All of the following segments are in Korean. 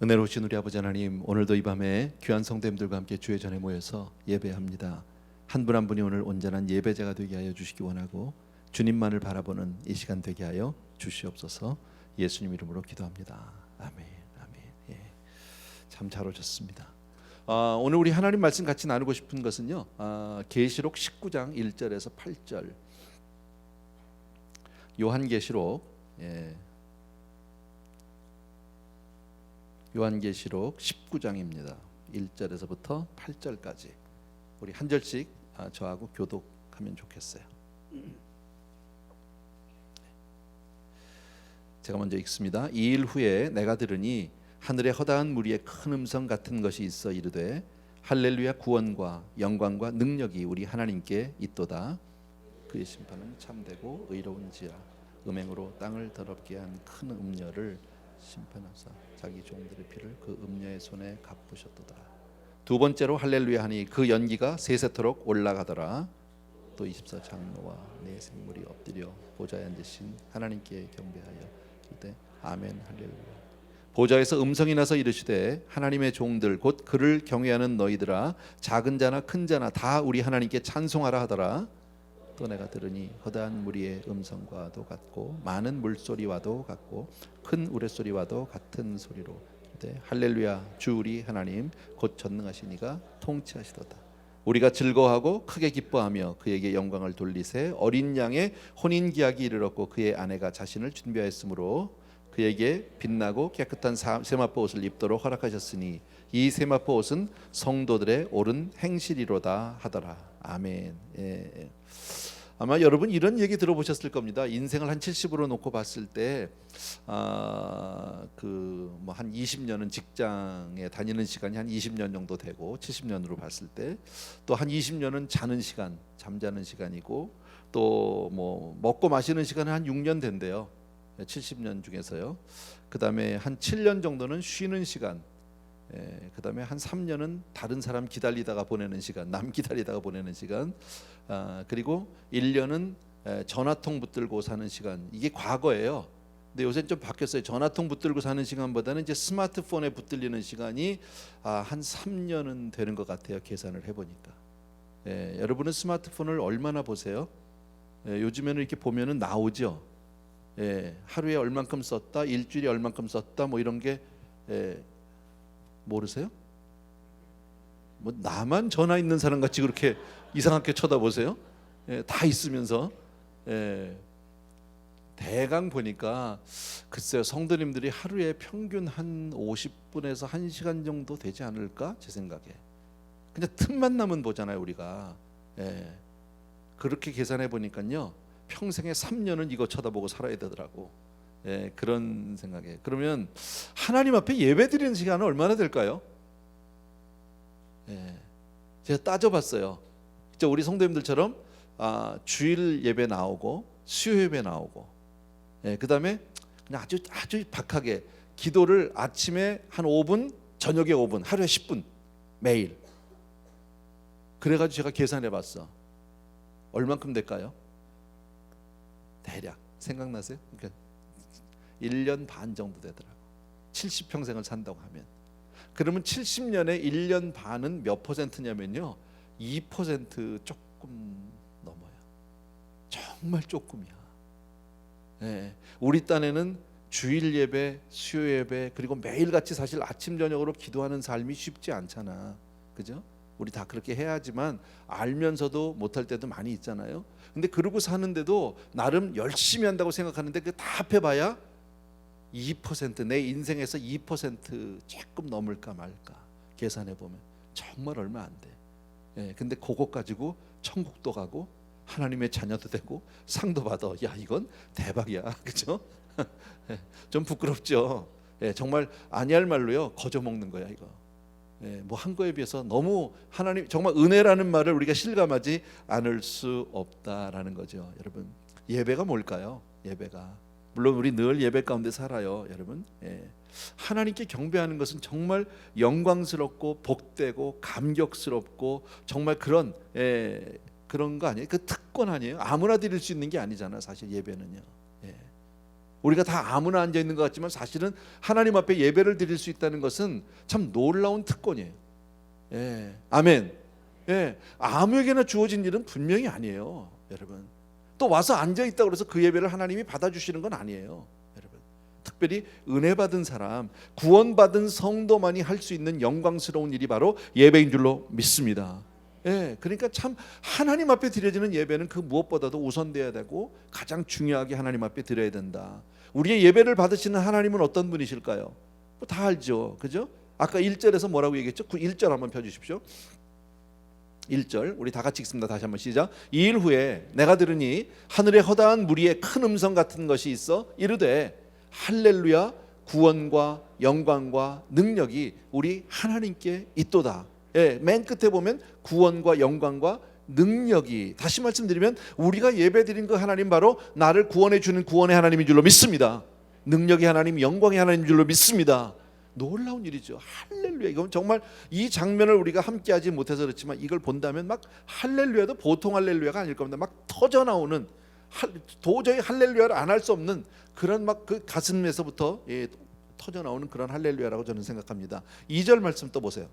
은혜로우신 우리 아버지 하나님, 오늘도 이 밤에 귀한 성도님들과 함께 주의 전에 모여서 예배합니다. 한 분 한 분이 오늘 온전한 예배자가 되게 하여 주시기 원하고 주님만을 바라보는 이 시간 되게 하여 주시옵소서. 예수님 이름으로 기도합니다. 아멘. 아멘. 예. 참 잘 오셨습니다. 오늘 우리 하나님 말씀 같이 나누고 싶은 것은요, 계시록 19장 1절에서 8절. 요한계시록 요한계시록 19장입니다. 1절에서부터 8절까지 우리 한 절씩 저하고 교독하면 좋겠어요. 제가 먼저 읽습니다. 이 일 후에 내가 들으니 하늘에 허다한 무리의 큰 음성 같은 것이 있어 이르되 할렐루야, 구원과 영광과 능력이 우리 하나님께 있도다. 그의 심판은 참되고 의로운지라. 음행으로 땅을 더럽게 한 큰 음녀를 심판하사 자기 종들의 피를 그 음녀의 손에 갚으셨도다. 두 번째로 할렐루야 하니 그 연기가 세세토록 올라가더라. 또 24장로와 네 생물이 엎드려 보좌에 앉으신 하나님께 경배하여 이때 아멘 할렐루야. 보좌에서 음성이 나서 이르시되 하나님의 종들 곧 그를 경외하는 너희들아, 작은 자나 큰 자나 다 우리 하나님께 찬송하라 하더라. 또 내가 들으니 허다한 무리의 음성과도 같고 많은 물소리와도 같고 큰 우레소리와도 같은 소리로 이르되 할렐루야, 주 우리 하나님 곧 전능하신 이가 통치하시도다. 우리가 즐거워하고 크게 기뻐하며 그에게 영광을 돌리세. 어린 양의 혼인기약이 이르렀고 그의 아내가 자신을 준비하였으므로 그에게 빛나고 깨끗한 세마포 옷을 입도록 허락하셨으니 이 세마포 옷은 성도들의 옳은 행실이로다 하더라. 아멘. 예. 아마 여러분 이런 얘기 들어보셨을 겁니다. 인생을 한 70으로 놓고 봤을 때 한 20년은 직장에 다니는 시간이 한 20년 정도 되고, 70년으로 봤을 때 또 한 20년은 자는 시간, 잠자는 시간이고, 또 뭐 먹고 마시는 시간은 한 6년 된대요. 70년 중에서요. 그다음에 한 7년 정도는 쉬는 시간, 그다음에 한 3년은 다른 사람 기다리다가 보내는 시간, 남 기다리다가 보내는 시간, 그리고 1년은 전화통 붙들고 사는 시간. 이게 과거예요. 근데 요새는 좀 바뀌었어요. 전화통 붙들고 사는 시간보다는 이제 스마트폰에 붙들리는 시간이 한 3년은 되는 것 같아요. 계산을 해보니까. 여러분은 스마트폰을 얼마나 보세요? 요즘에는 이렇게 보면은 나오죠. 하루에 얼만큼 썼다, 일주일에 얼만큼 썼다, 뭐 이런 게 모르세요? 뭐 나만 전화 있는 사람 같이 그렇게 이상하게 쳐다보세요? 다 있으면서. 대강 보니까 글쎄요, 성도님들이 하루에 평균 한 50분에서 1시간 정도 되지 않을까 제 생각에. 그냥 틈만 나면 보잖아요 우리가. 그렇게 계산해 보니까요, 평생에 3년은 이거 쳐다보고 살아야 되더라고. 그런 생각에. 그러면 하나님 앞에 예배 드리는 시간은 얼마나 될까요? 제가 따져봤어요. 진짜 우리 성도님들처럼 주일 예배 나오고 수요 예배 나오고, 그다음에 그냥 아주 박하게 기도를 아침에 한 5분, 저녁에 5분, 하루에 10분 매일. 그래가지고 제가 계산해봤어. 얼만큼 될까요? 대략 생각나세요? 그러니까 1년 반 정도 되더라고. 70평생을 산다고 하면. 그러면 70년에 1년 반은 몇 퍼센트냐면요, 2% 조금 넘어요. 정말 조금이야. 우리 딴에는 주일 예배, 수요 예배, 그리고 매일같이 사실 아침 저녁으로 기도하는 삶이 쉽지 않잖아. 그죠? 우리 다 그렇게 해야지만 알면서도 못할 때도 많이 있잖아요. 근데 그러고 사는데도 나름 열심히 한다고 생각하는데 그 다 합해봐야 2%, 내 인생에서 2% 조금 넘을까 말까 계산해보면 정말 얼마 안 돼. 근데 그거 가지고 천국도 가고 하나님의 자녀도 되고 상도 받아. 야, 이건 대박이야. 그죠? 좀 부끄럽죠. 정말 아니할 말로요, 거저 먹는 거야 이거. 뭐 한 거에 비해서 너무 하나님 정말 은혜라는 말을 우리가 실감하지 않을 수 없다라는 거죠. 여러분, 예배가 뭘까요? 예배가, 물론 우리 늘 예배 가운데 살아요, 여러분. 하나님께 경배하는 것은 정말 영광스럽고 복되고 감격스럽고 정말 그런 거 아니에요? 그 특권 아니에요? 아무나 드릴 수 있는 게 아니잖아, 사실 예배는요. 우리가 다 아무나 앉아 있는 것 같지만 사실은 하나님 앞에 예배를 드릴 수 있다는 것은 참 놀라운 특권이에요. 예, 아멘. 예, 아무에게나 주어진 일은 분명히 아니에요, 여러분. 또 와서 앉아 있다고 해서 그 예배를 하나님이 받아주시는 건 아니에요, 여러분. 특별히 은혜 받은 사람, 구원받은 성도만이 할 수 있는 영광스러운 일이 바로 예배인 줄로 믿습니다. 예, 그러니까 참 하나님 앞에 드려지는 예배는 그 무엇보다도 우선돼야 되고 가장 중요하게 하나님 앞에 드려야 된다. 우리의 예배를 받으시는 하나님은 어떤 분이실까요? 뭐 다 알죠, 그죠? 아까 1절에서 뭐라고 얘기했죠? 1절 한번 펴주십시오. 1절 우리 다 같이 읽습니다. 다시 한번 시작. 이 일 후에 내가 들으니 하늘에 허다한 무리의 큰 음성 같은 것이 있어 이르되 할렐루야, 구원과 영광과 능력이 우리 하나님께 있도다. 예, 맨 끝에 보면 구원과 영광과 능력이, 다시 말씀드리면 우리가 예배드린 그 하나님 바로 나를 구원해 주는 구원의 하나님인 줄로 믿습니다. 능력의 하나님, 영광의 하나님인 줄로 믿습니다. 놀라운 일이죠. 할렐루야. 이건 정말 이 장면을 우리가 함께하지 못해서 그렇지만 이걸 본다면 막 할렐루야도 보통 할렐루야가 아닐 겁니다. 막 터져 나오는, 도저히 할렐루야를 안 할 수 없는 그런 막 그 가슴에서부터 터져 나오는 그런 할렐루야라고 저는 생각합니다. 2절 말씀 또 보세요.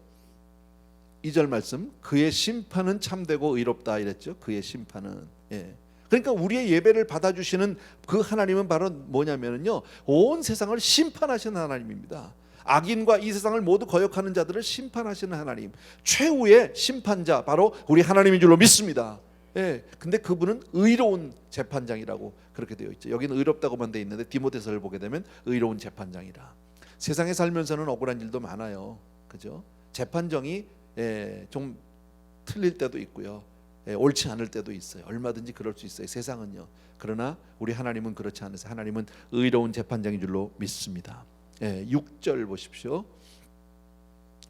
2절 말씀, 그의 심판은 참되고 의롭다 이랬죠. 그의 심판은. 예. 그러니까 우리의 예배를 받아주시는 그 하나님은 바로 뭐냐면요, 온 세상을 심판하시는 하나님입니다. 악인과 이 세상을 모두 거역하는 자들을 심판하시는 하나님, 최후의 심판자 바로 우리 하나님인 줄로 믿습니다. 예, 근데 그분은 의로운 재판장이라고 그렇게 되어 있죠. 여기는 의롭다고만 되어 있는데 디모데서를 보게 되면 의로운 재판장이라. 세상에 살면서는 억울한 일도 많아요, 그죠? 재판정이 좀 틀릴 때도 있고요, 옳지 않을 때도 있어요. 얼마든지 그럴 수 있어요, 세상은요. 그러나 우리 하나님은 그렇지 않으세요. 하나님은 의로운 재판장인 줄로 믿습니다. 6절 보십시오.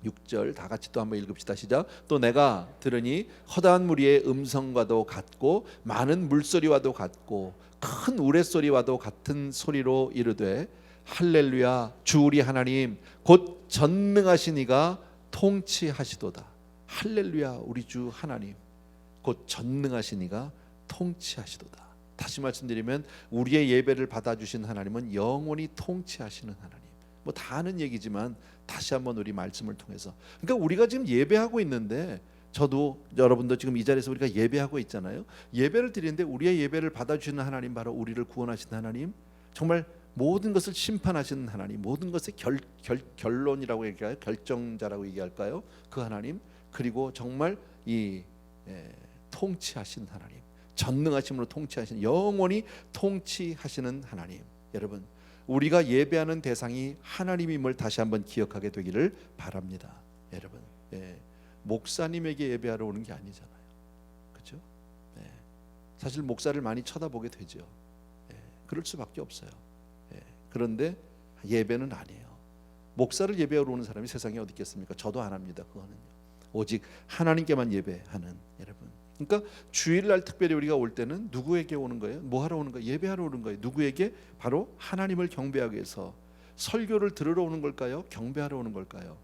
6절 다 같이 또 한번 읽읍시다. 시작. 또 내가 들으니 허다한 무리의 음성과도 같고 많은 물소리와도 같고 큰 우레소리와도 같은 소리로 이르되 할렐루야, 주 우리 하나님 곧 전능하신 이가 통치하시도다. 할렐루야, 우리 주 하나님 곧 전능하신 이가 통치하시도다. 다시 말씀드리면 우리의 예배를 받아주신 하나님은 영원히 통치하시는 하나님. 뭐 다 아는 얘기지만 다시 한번 우리 말씀을 통해서, 그러니까 우리가 지금 예배하고 있는데, 저도 여러분도 지금 이 자리에서 우리가 예배하고 있잖아요. 예배를 드리는데 우리의 예배를 받아주시는 하나님, 바로 우리를 구원하시는 하나님, 정말 모든 것을 심판하시는 하나님, 모든 것의 결론이라고 얘기할까요? 결정자라고 얘기할까요? 그 하나님, 그리고 정말 이 통치하시는 하나님, 전능하심으로 통치하시는, 영원히 통치하시는 하나님. 여러분, 우리가 예배하는 대상이 하나님임을 다시 한번 기억하게 되기를 바랍니다. 여러분, 목사님에게 예배하러 오는 게 아니잖아요, 그렇죠? 사실 목사를 많이 쳐다보게 되죠. 그럴 수밖에 없어요. 그런데 예배는 아니에요. 목사를 예배하러 오는 사람이 세상에 어디 있겠습니까? 저도 안 합니다. 그거는요. 오직 하나님께만 예배하는, 여러분. 그러니까 주일날 특별히 우리가 올 때는 누구에게 오는 거예요? 뭐 하러 오는 거예요? 예배하러 오는 거예요. 누구에게? 바로 하나님을 경배하기 위해서. 설교를 들으러 오는 걸까요? 경배하러 오는 걸까요?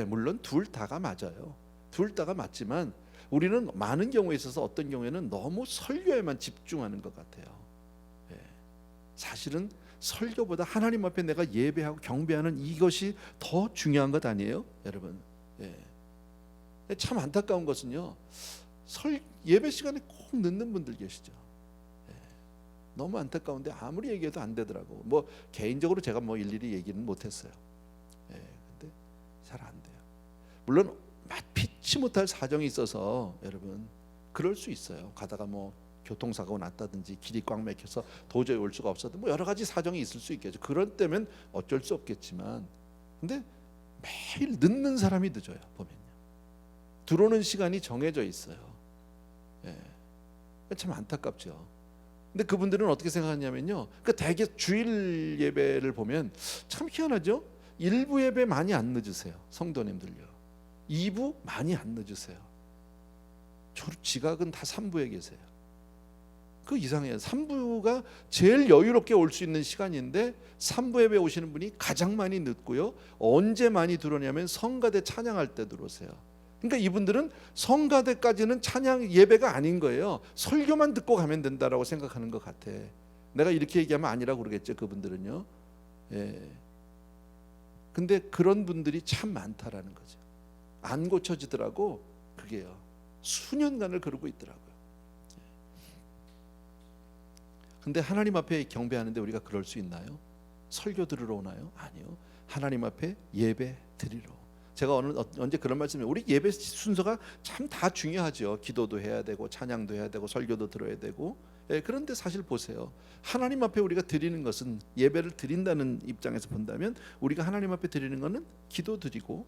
물론 둘 다가 맞아요. 둘 다가 맞지만 우리는 많은 경우에 있어서 어떤 경우에는 너무 설교에만 집중하는 것 같아요. 사실은 설교보다 하나님 앞에 내가 예배하고 경배하는 이것이 더 중요한 것 아니에요, 여러분? 참 안타까운 것은요, 예배 시간에 꼭 늦는 분들 계시죠. 너무 안타까운데 아무리 얘기해도 안 되더라고. 뭐 개인적으로 제가 뭐 일일이 얘기는 못했어요. 근데 잘 안 돼요. 물론 피치 못할 사정이 있어서 여러분 그럴 수 있어요. 가다가 뭐 교통사고가 났다든지 길이 꽉 막혀서 도저히 올 수가 없었든 뭐 여러 가지 사정이 있을 수 있겠죠. 그럴 때면 어쩔 수 없겠지만, 근데 매일 늦는 사람이 늦어요. 보면요, 들어오는 시간이 정해져 있어요. 참 안타깝죠. 근데 그분들은 어떻게 생각하냐면요, 그 대개 주일 예배를 보면 참 희한하죠. 1부 예배 많이 안 늦으세요, 성도님들요. 2부 많이 안 늦으세요. 지각은 다 3부에 계세요. 그 이상해요. 3부가 제일 여유롭게 올 수 있는 시간인데 3부 예배 오시는 분이 가장 많이 늦고요. 언제 많이 들어오냐면 성가대 찬양할 때 들어오세요. 그러니까 이분들은 성가대까지는 찬양 예배가 아닌 거예요. 설교만 듣고 가면 된다라고 생각하는 것 같아. 내가 이렇게 얘기하면 아니라고 그러겠죠, 그분들은요. 예. 근데 그런 분들이 참 많다라는 거죠. 안 고쳐지더라고. 그게요. 수년간을 그러고 있더라고요. 근데 하나님 앞에 경배하는데 우리가 그럴 수 있나요? 설교 들으러 오나요? 아니요. 하나님 앞에 예배 드리러. 제가 언제 그런 말씀이에요. 우리 예배 순서가 참 다 중요하죠. 기도도 해야 되고 찬양도 해야 되고 설교도 들어야 되고. 예, 그런데 사실 보세요. 하나님 앞에 우리가 드리는 것은, 예배를 드린다는 입장에서 본다면 우리가 하나님 앞에 드리는 것은 기도 드리고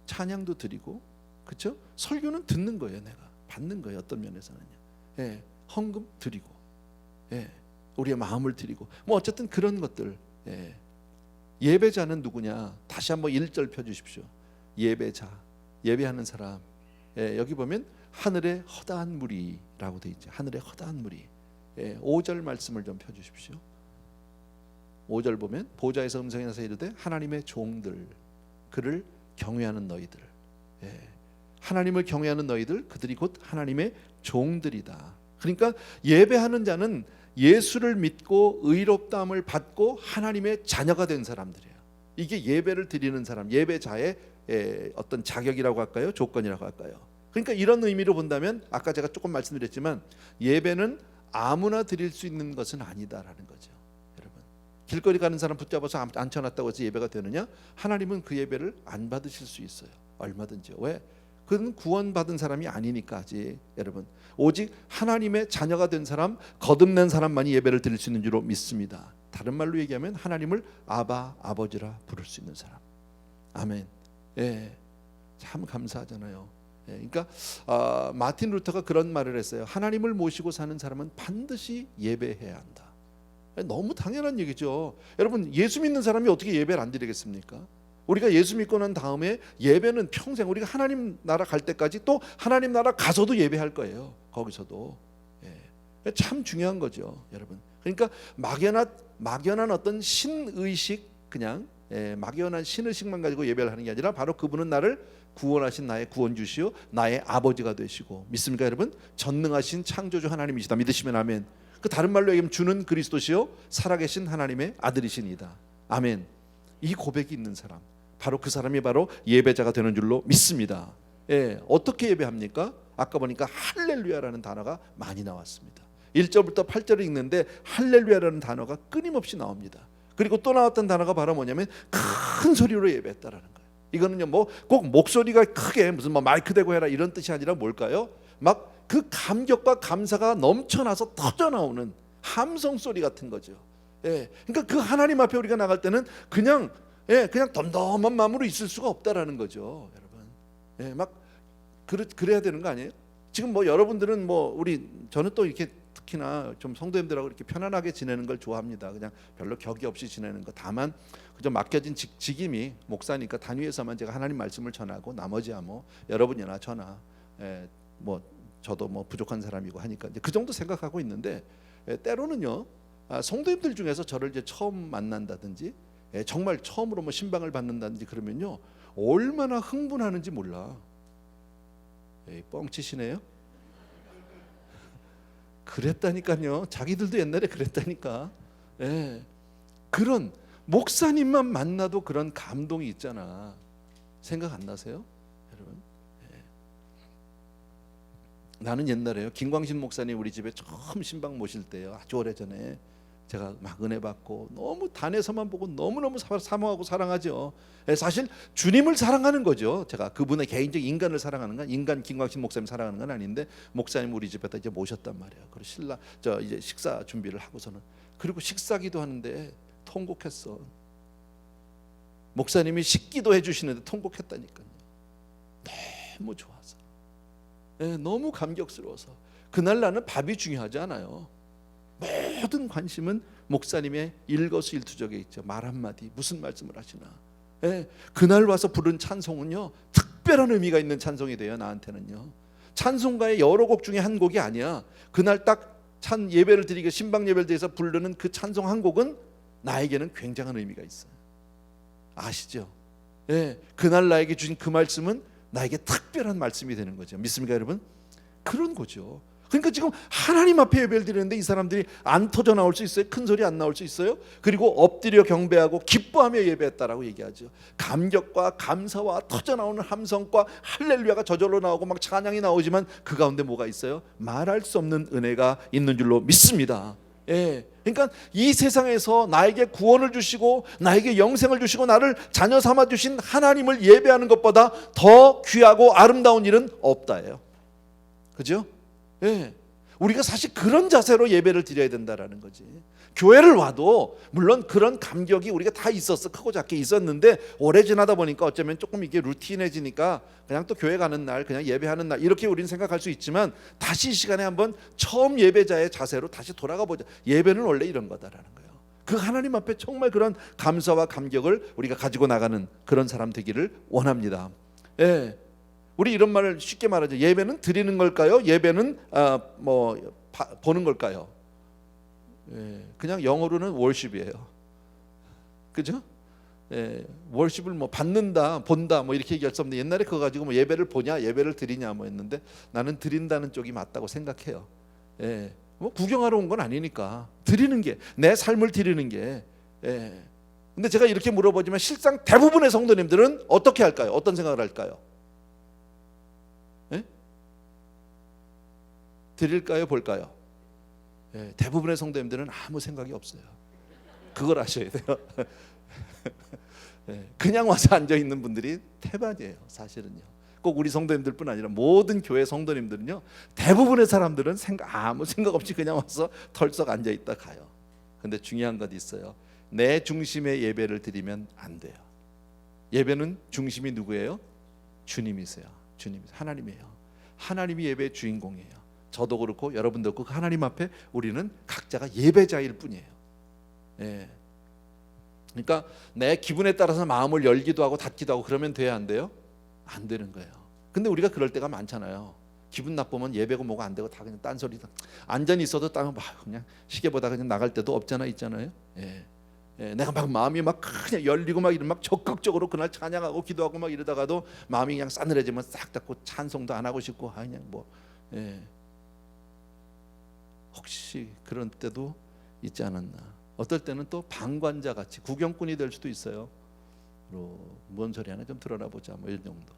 찬양도 드리고, 그렇죠? 설교는 듣는 거예요. 내가 받는 거예요. 어떤 면에서는요. 예, 헌금 드리고, 예, 우리의 마음을 드리고, 뭐 어쨌든 그런 것들. 예. 예배자는 누구냐? 다시 한번 1절 펴주십시오. 예배자, 예배하는 사람. 예, 여기 보면 하늘의 허다한 무리라고 돼 있죠. 하늘의 허다한 무리. 예, 5절 말씀을 좀 펴주십시오. 5절 보면 보좌에서 음성이 나서 이르되 하나님의 종들, 그를 경외하는 너희들. 예, 하나님을 경외하는 너희들, 그들이 곧 하나님의 종들이다. 그러니까 예배하는 자는 예수를 믿고 의롭다함을 받고 하나님의 자녀가 된 사람들이에요. 이게 예배를 드리는 사람, 예배자의 어떤 자격이라고 할까요? 조건이라고 할까요? 그러니까 이런 의미로 본다면 아까 제가 조금 말씀드렸지만 예배는 아무나 드릴 수 있는 것은 아니다라는 거죠. 여러분, 길거리 가는 사람 붙잡아서 앉혀놨다고 해서 예배가 되느냐? 하나님은 그 예배를 안 받으실 수 있어요. 얼마든지요. 왜? 그는 구원받은 사람이 아니니까. 아직 여러분, 오직 하나님의 자녀가 된 사람, 거듭난 사람만이 예배를 드릴 수 있는 줄로 믿습니다. 다른 말로 얘기하면 하나님을 아바, 아버지라 부를 수 있는 사람. 아멘. 예, 참 감사하잖아요. 예, 그러니까 마틴 루터가 그런 말을 했어요. 하나님을 모시고 사는 사람은 반드시 예배해야 한다. 너무 당연한 얘기죠. 여러분, 예수 믿는 사람이 어떻게 예배를 안 드리겠습니까? 우리가 예수 믿고 난 다음에 예배는 평생, 우리가 하나님 나라 갈 때까지 또 하나님 나라 가서도 예배할 거예요. 거기서도. 예, 참 중요한 거죠, 여러분. 그러니까 막연한 어떤 신의식, 그냥 막연한 신의식만 가지고 예배를 하는 게 아니라 바로 그분은 나를 구원하신 나의 구원주시요 나의 아버지가 되시고, 믿습니까 여러분? 전능하신 창조주 하나님이시다. 믿으시면 아멘. 그 다른 말로 얘기하면 주는 그리스도시요 살아계신 하나님의 아들이시니다. 아멘. 이 고백이 있는 사람, 바로 그 사람이 바로 예배자가 되는 줄로 믿습니다. 예, 어떻게 예배합니까? 아까 보니까 할렐루야라는 단어가 많이 나왔습니다. 1절부터 8절을 읽는데 할렐루야라는 단어가 끊임없이 나옵니다. 그리고 또 나왔던 단어가 바로 뭐냐면 큰 소리로 예배했다라는 거예요. 이거는요, 뭐 꼭 목소리가 크게 무슨 뭐 마이크 대고 해라 이런 뜻이 아니라 뭘까요? 막 그 감격과 감사가 넘쳐나서 터져 나오는 함성 소리 같은 거죠. 예, 그러니까 그 하나님 앞에 우리가 나갈 때는 그냥 덤덤한 마음으로 있을 수가 없다라는 거죠, 여러분. 예, 막 그래야 되는 거 아니에요? 지금 뭐 여러분들은 뭐 저는 또 이렇게 특히나 좀 성도님들하고 이렇게 편안하게 지내는 걸 좋아합니다. 그냥 별로 격이 없이 지내는 거. 다만 그저 맡겨진 직임이 목사니까 단위에서만 제가 하나님 말씀을 전하고 나머지야 뭐 여러분이나 저나 뭐 저도 뭐 부족한 사람이고 하니까 이제 그 정도 생각하고 있는데, 때로는요 성도님들 중에서 저를 이제 처음 만난다든지 정말 처음으로 뭐 신방을 받는다든지 그러면요 얼마나 흥분하는지 몰라. 뻥치시네요. 그랬다니까요. 자기들도 옛날에 그랬다니까. 그런 목사님만 만나도 그런 감동이 있잖아. 생각 안 나세요, 여러분? 나는 옛날에요, 김광신 목사님 우리 집에 처음 신방 모실 때요, 아주 오래전에 제가 막 은혜 받고 너무 단에서만 보고 너무너무 사모하고 사랑하죠. 사실 주님을 사랑하는 거죠. 제가 그분의 개인적 인간을 사랑하는 건, 인간 김광신 목사님 사랑하는 건 아닌데, 목사님 우리 집에다 이제 모셨단 말이에요. 그리고 이제 식사 준비를 하고서는, 그리고 식사기도 하는데 통곡했어. 목사님이 식기도 해주시는데 통곡했다니까요. 너무 좋아서, 너무 감격스러워서. 그날 나는 밥이 중요하지 않아요. 모든 관심은 목사님의 일거수일투족에 있죠. 말 한마디, 무슨 말씀을 하시나. 그날 와서 부른 찬송은요 특별한 의미가 있는 찬송이 돼요. 나한테는요, 찬송가의 여러 곡 중에 한 곡이 아니야. 그날 딱 예배를 드리고 신방 예배를 드려서 부르는 그 찬송 한 곡은 나에게는 굉장한 의미가 있어요. 아시죠? 그날 나에게 주신 그 말씀은 나에게 특별한 말씀이 되는 거죠. 믿습니까 여러분? 그런 거죠. 그러니까 지금 하나님 앞에 예배를 드리는데 이 사람들이 안 터져 나올 수 있어요? 큰 소리 안 나올 수 있어요? 그리고 엎드려 경배하고 기뻐하며 예배했다라고 얘기하죠. 감격과 감사와 터져 나오는 함성과 할렐루야가 저절로 나오고 막 찬양이 나오지만 그 가운데 뭐가 있어요? 말할 수 없는 은혜가 있는 줄로 믿습니다. 예. 그러니까 이 세상에서 나에게 구원을 주시고 나에게 영생을 주시고 나를 자녀 삼아 주신 하나님을 예배하는 것보다 더 귀하고 아름다운 일은 없다예요. 그죠? 예. 우리가 사실 그런 자세로 예배를 드려야 된다라는 거지. 교회를 와도 물론 그런 감격이 우리가 다 있었어. 크고 작게 있었는데 오래 지나다 보니까 어쩌면 조금 이게 루틴해지니까 그냥 또 교회 가는 날 그냥 예배하는 날 이렇게 우리는 생각할 수 있지만 다시 이 시간에 한번 처음 예배자의 자세로 다시 돌아가 보자. 예배는 원래 이런 거다라는 거예요. 그 하나님 앞에 정말 그런 감사와 감격을 우리가 가지고 나가는 그런 사람 되기를 원합니다. 예. 우리 이런 말을 쉽게 말하죠. 예배는 드리는 걸까요? 예배는 보는 걸까요? 예, 그냥 영어로는 월십이에요. 그죠? 예, 월십을 뭐 받는다, 본다, 뭐 이렇게 얘기할 수 없는데 옛날에 그거 가지고 뭐 예배를 보냐, 예배를 드리냐 뭐 했는데 나는 드린다는 쪽이 맞다고 생각해요. 예, 뭐 구경하러 온 건 아니니까 드리는 게 내 삶을 드리는 게. 예. 근데 제가 이렇게 물어보지만 실상 대부분의 성도님들은 어떻게 할까요? 어떤 생각을 할까요? 예? 드릴까요, 볼까요? 예, 대부분의 성도님들은 아무 생각이 없어요. 그걸 아셔야 돼요. 예, 그냥 와서 앉아 있는 분들이 태반이에요. 사실은요. 꼭 우리 성도님들뿐 아니라 모든 교회 성도님들은요. 대부분의 사람들은 아무 생각 없이 그냥 와서 털썩 앉아 있다 가요. 근데 중요한 것 있어요. 내 중심의 예배를 드리면 안 돼요. 예배는 중심이 누구예요? 주님이세요. 주님이세요. 하나님이에요. 하나님이 예배의 주인공이에요. 저도 그렇고 여러분도 그렇고 하나님 앞에 우리는 각자가 예배자일 뿐이에요. 예. 그러니까 내 기분에 따라서 마음을 열기도 하고 닫기도 하고 그러면 돼야 안 돼요? 안 되는 거예요. 근데 우리가 그럴 때가 많잖아요. 기분 나쁘면 예배고 뭐가 안 되고 다 그냥 딴소리 안전히 있어도 그냥 시계 보다 그냥 나갈 때도 있잖아요. 예. 예, 내가 막 마음이 막 그냥 열리고 막 이런 막 적극적으로 그날 찬양하고 기도하고 막 이러다가도 마음이 그냥 싸늘해지면 싹 닫고 찬송도 안 하고 싶고 그냥 뭐. 예. 혹시 그런 때도 있지 않았나? 어떨 때는 또 방관자 같이 구경꾼이 될 수도 있어요. 뭔 소리 하나 좀 들어라 보자 뭐 이런 정도.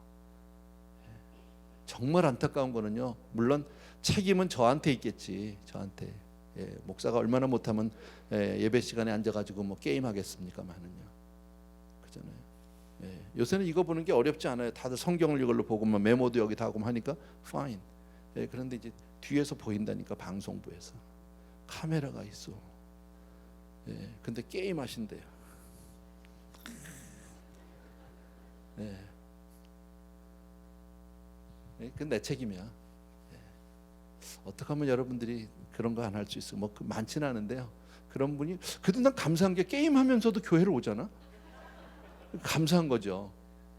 정말 안타까운 거는요. 물론 책임은 저한테 있겠지. 저한테. 예, 목사가 얼마나 못하면 예배 시간에 앉아가지고 뭐 게임 하겠습니까만은요. 그잖아요. 예, 요새는 이거 보는 게 어렵지 않아요. 다들 성경을 이걸로 보고 뭐 메모도 여기 다 하고 하니까 fine. 예, 그런데 이제 뒤에서 보인다니까 방송부에서 카메라가 있어. 예, 근데 게임 하신대요. 예, 예, 그건 내 책임이야. 예. 어떻게 하면 여러분들이 그런 거 안 할 수 있어? 뭐 많지는 않은데요. 그런 분이 그래도 난 감사한 게 게임하면서도 교회를 오잖아. 감사한 거죠.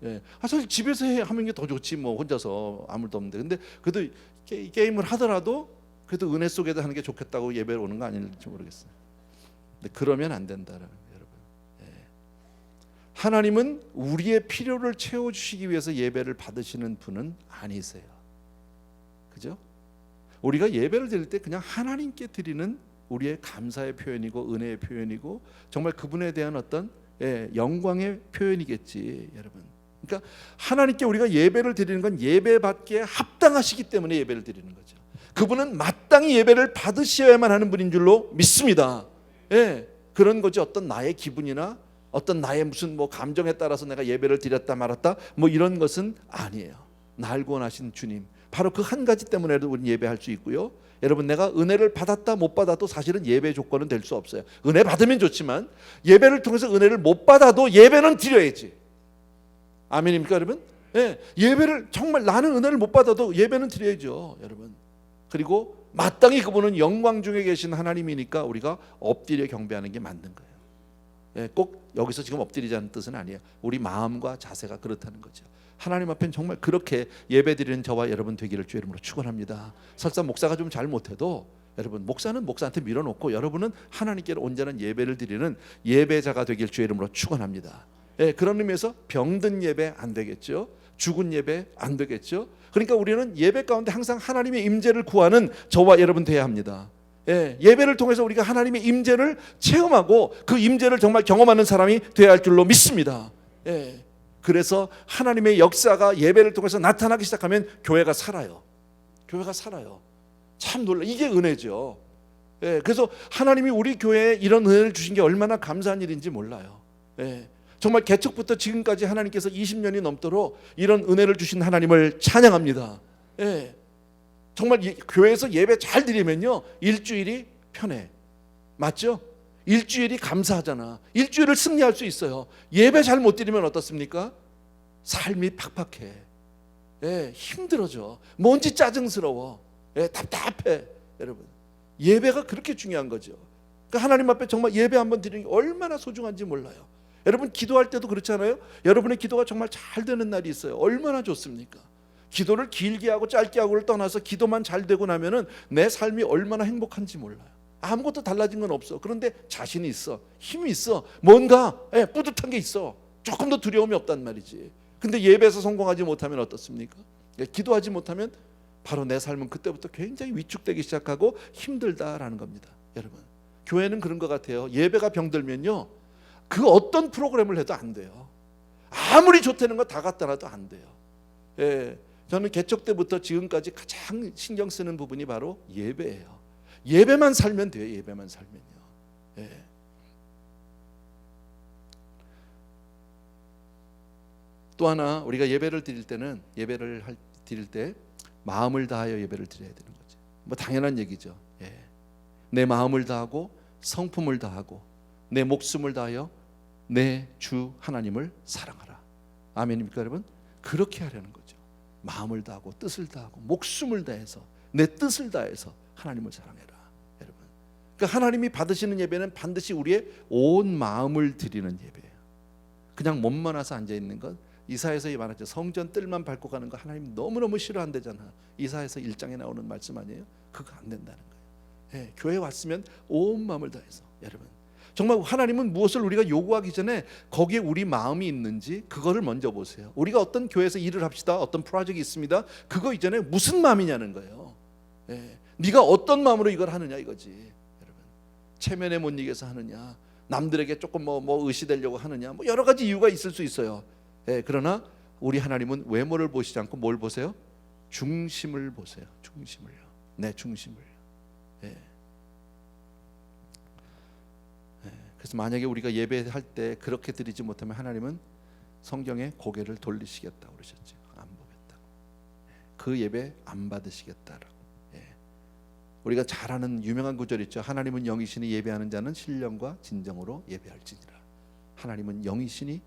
예. 사실 집에서 하는 게 더 좋지 뭐 혼자서 아무도 없는데. 근데 그래도 게임을 하더라도 그래도 은혜 속에서 하는 게 좋겠다고 예배를 오는 거 아닐지 모르겠어요. 근데 그러면 안 된다라는 거예요, 여러분. 예. 하나님은 우리의 필요를 채워주시기 위해서 예배를 받으시는 분은 아니세요. 그죠? 우리가 예배를 드릴 때 그냥 하나님께 드리는 우리의 감사의 표현이고 은혜의 표현이고 정말 그분에 대한 어떤 영광의 표현이겠지, 여러분. 그러니까 하나님께 우리가 예배를 드리는 건 예배받기에 합당하시기 때문에 예배를 드리는 거죠. 그분은 마땅히 예배를 받으셔야만 하는 분인 줄로 믿습니다. 예, 그런 거지. 어떤 나의 기분이나 어떤 나의 무슨 뭐 감정에 따라서 내가 예배를 드렸다 말았다 뭐 이런 것은 아니에요. 날 구원하신 주님, 바로 그 한 가지 때문에도 우리는 예배할 수 있고요. 여러분, 내가 은혜를 받았다 못 받아도 사실은 예배 조건은 될 수 없어요. 은혜 받으면 좋지만 예배를 통해서 은혜를 못 받아도 예배는 드려야지. 아멘입니까, 여러분? 예, 예배를 정말 나는 은혜를 못 받아도 예배는 드려야죠, 여러분. 그리고 마땅히 그분은 영광 중에 계신 하나님이니까 우리가 엎드려 경배하는 게 맞는 거예요. 예, 꼭 여기서 지금 엎드리자는 뜻은 아니에요. 우리 마음과 자세가 그렇다는 거죠. 하나님 앞엔 정말 그렇게 예배드리는 저와 여러분 되기를 주의 이름으로 축원합니다. 설사 목사가 좀 잘 못해도 여러분, 목사는 목사한테 밀어놓고 여러분은 하나님께 온전한 예배를 드리는 예배자가 되길 주의 이름으로 축원합니다. 예, 그런 의미에서 병든 예배 안 되겠죠. 죽은 예배 안 되겠죠. 그러니까 우리는 예배 가운데 항상 하나님의 임재를 구하는 저와 여러분 되어야 합니다. 예배를 통해서 우리가 하나님의 임재를 체험하고 그 임재를 정말 경험하는 사람이 되어야 할 줄로 믿습니다. 그래서 하나님의 역사가 예배를 통해서 나타나기 시작하면 교회가 살아요. 교회가 살아요. 참 놀라. 이게 은혜죠. 그래서 하나님이 우리 교회에 이런 은혜를 주신 게 얼마나 감사한 일인지 몰라요. 정말 개척부터 지금까지 하나님께서 20년이 넘도록 이런 은혜를 주신 하나님을 찬양합니다. 정말 교회에서 예배 잘 드리면요 일주일이 편해. 맞죠? 일주일이 감사하잖아. 일주일을 승리할 수 있어요. 예배 잘 못 드리면 어떻습니까? 삶이 팍팍해. 힘들어져. 뭔지 짜증스러워. 답답해. 여러분, 예배가 그렇게 중요한 거죠. 그러니까 하나님 앞에 정말 예배 한번 드리는 게 얼마나 소중한지 몰라요. 여러분 기도할 때도 그렇잖아요. 여러분의 기도가 정말 잘 되는 날이 있어요. 얼마나 좋습니까? 기도를 길게 하고 짧게 하고를 떠나서 기도만 잘 되고 나면은 내 삶이 얼마나 행복한지 몰라요. 아무것도 달라진 건 없어. 그런데 자신이 있어. 힘이 있어. 뭔가 뿌듯한 게 있어. 조금 더 두려움이 없단 말이지. 근데 예배에서 성공하지 못하면 어떻습니까? 기도하지 못하면 바로 내 삶은 그때부터 굉장히 위축되기 시작하고 힘들다라는 겁니다. 여러분, 교회는 그런 것 같아요. 예배가 병들면요 그 어떤 프로그램을 해도 안 돼요. 아무리 좋다는 거 다 갖다 놔도 안 돼요. 저는 개척 때부터 지금까지 가장 신경 쓰는 부분이 바로 예배예요. 예배만 살면 돼요. 예배만 살면요. 또 하나 우리가 예배를 드릴 때는 드릴 때 마음을 다하여 예배를 드려야 되는 거죠. 뭐 당연한 얘기죠. 내 마음을 다하고 성품을 다하고 내 목숨을 다하여 내 주 하나님을 사랑하라. 아멘입니까 여러분? 그렇게 하려는 거죠. 마음을 다하고 뜻을 다하고 목숨을 다해서 내 뜻을 다해서 하나님을 사랑해라. 여러분, 그러니까 하나님이 받으시는 예배는 반드시 우리의 온 마음을 드리는 예배예요. 그냥 몸만 와서 앉아있는 것, 이사야서 말하죠. 성전 뜰만 밟고 가는 거 하나님 너무너무 싫어한대잖아. 이사야서 1장에 나오는 말씀 아니에요? 그거 안 된다는 거예요. 교회 왔으면 온 마음을 다해서. 여러분, 정말 하나님은 무엇을 우리가 요구하기 전에 거기에 우리 마음이 있는지 그거를 먼저 보세요. 우리가 어떤 교회에서 일을 합시다. 어떤 프로젝트가 있습니다. 그거 이전에 무슨 마음이냐는 거예요. 네가 어떤 마음으로 이걸 하느냐 이거지. 여러분, 체면에 못 이겨서 하느냐, 남들에게 조금 뭐 의시되려고 하느냐, 뭐 여러 가지 이유가 있을 수 있어요. 그러나 우리 하나님은 외모를 보시지 않고 뭘 보세요? 중심을 보세요. 중심을요. 내 중심을요. 그래서 만약에 우리가 예배할 때 그렇게 드리지 못하면 하나님은 성경에 고개를 돌리시겠다고 그러셨죠. 안 보겠다고. 그 예배 안 받으시겠다라고. 우리가 잘 아는 유명한 구절 있죠. 하나님은 영이시니 예배하는 자는 신령과 진정으로 예배할지니라. 하나님은 영이시니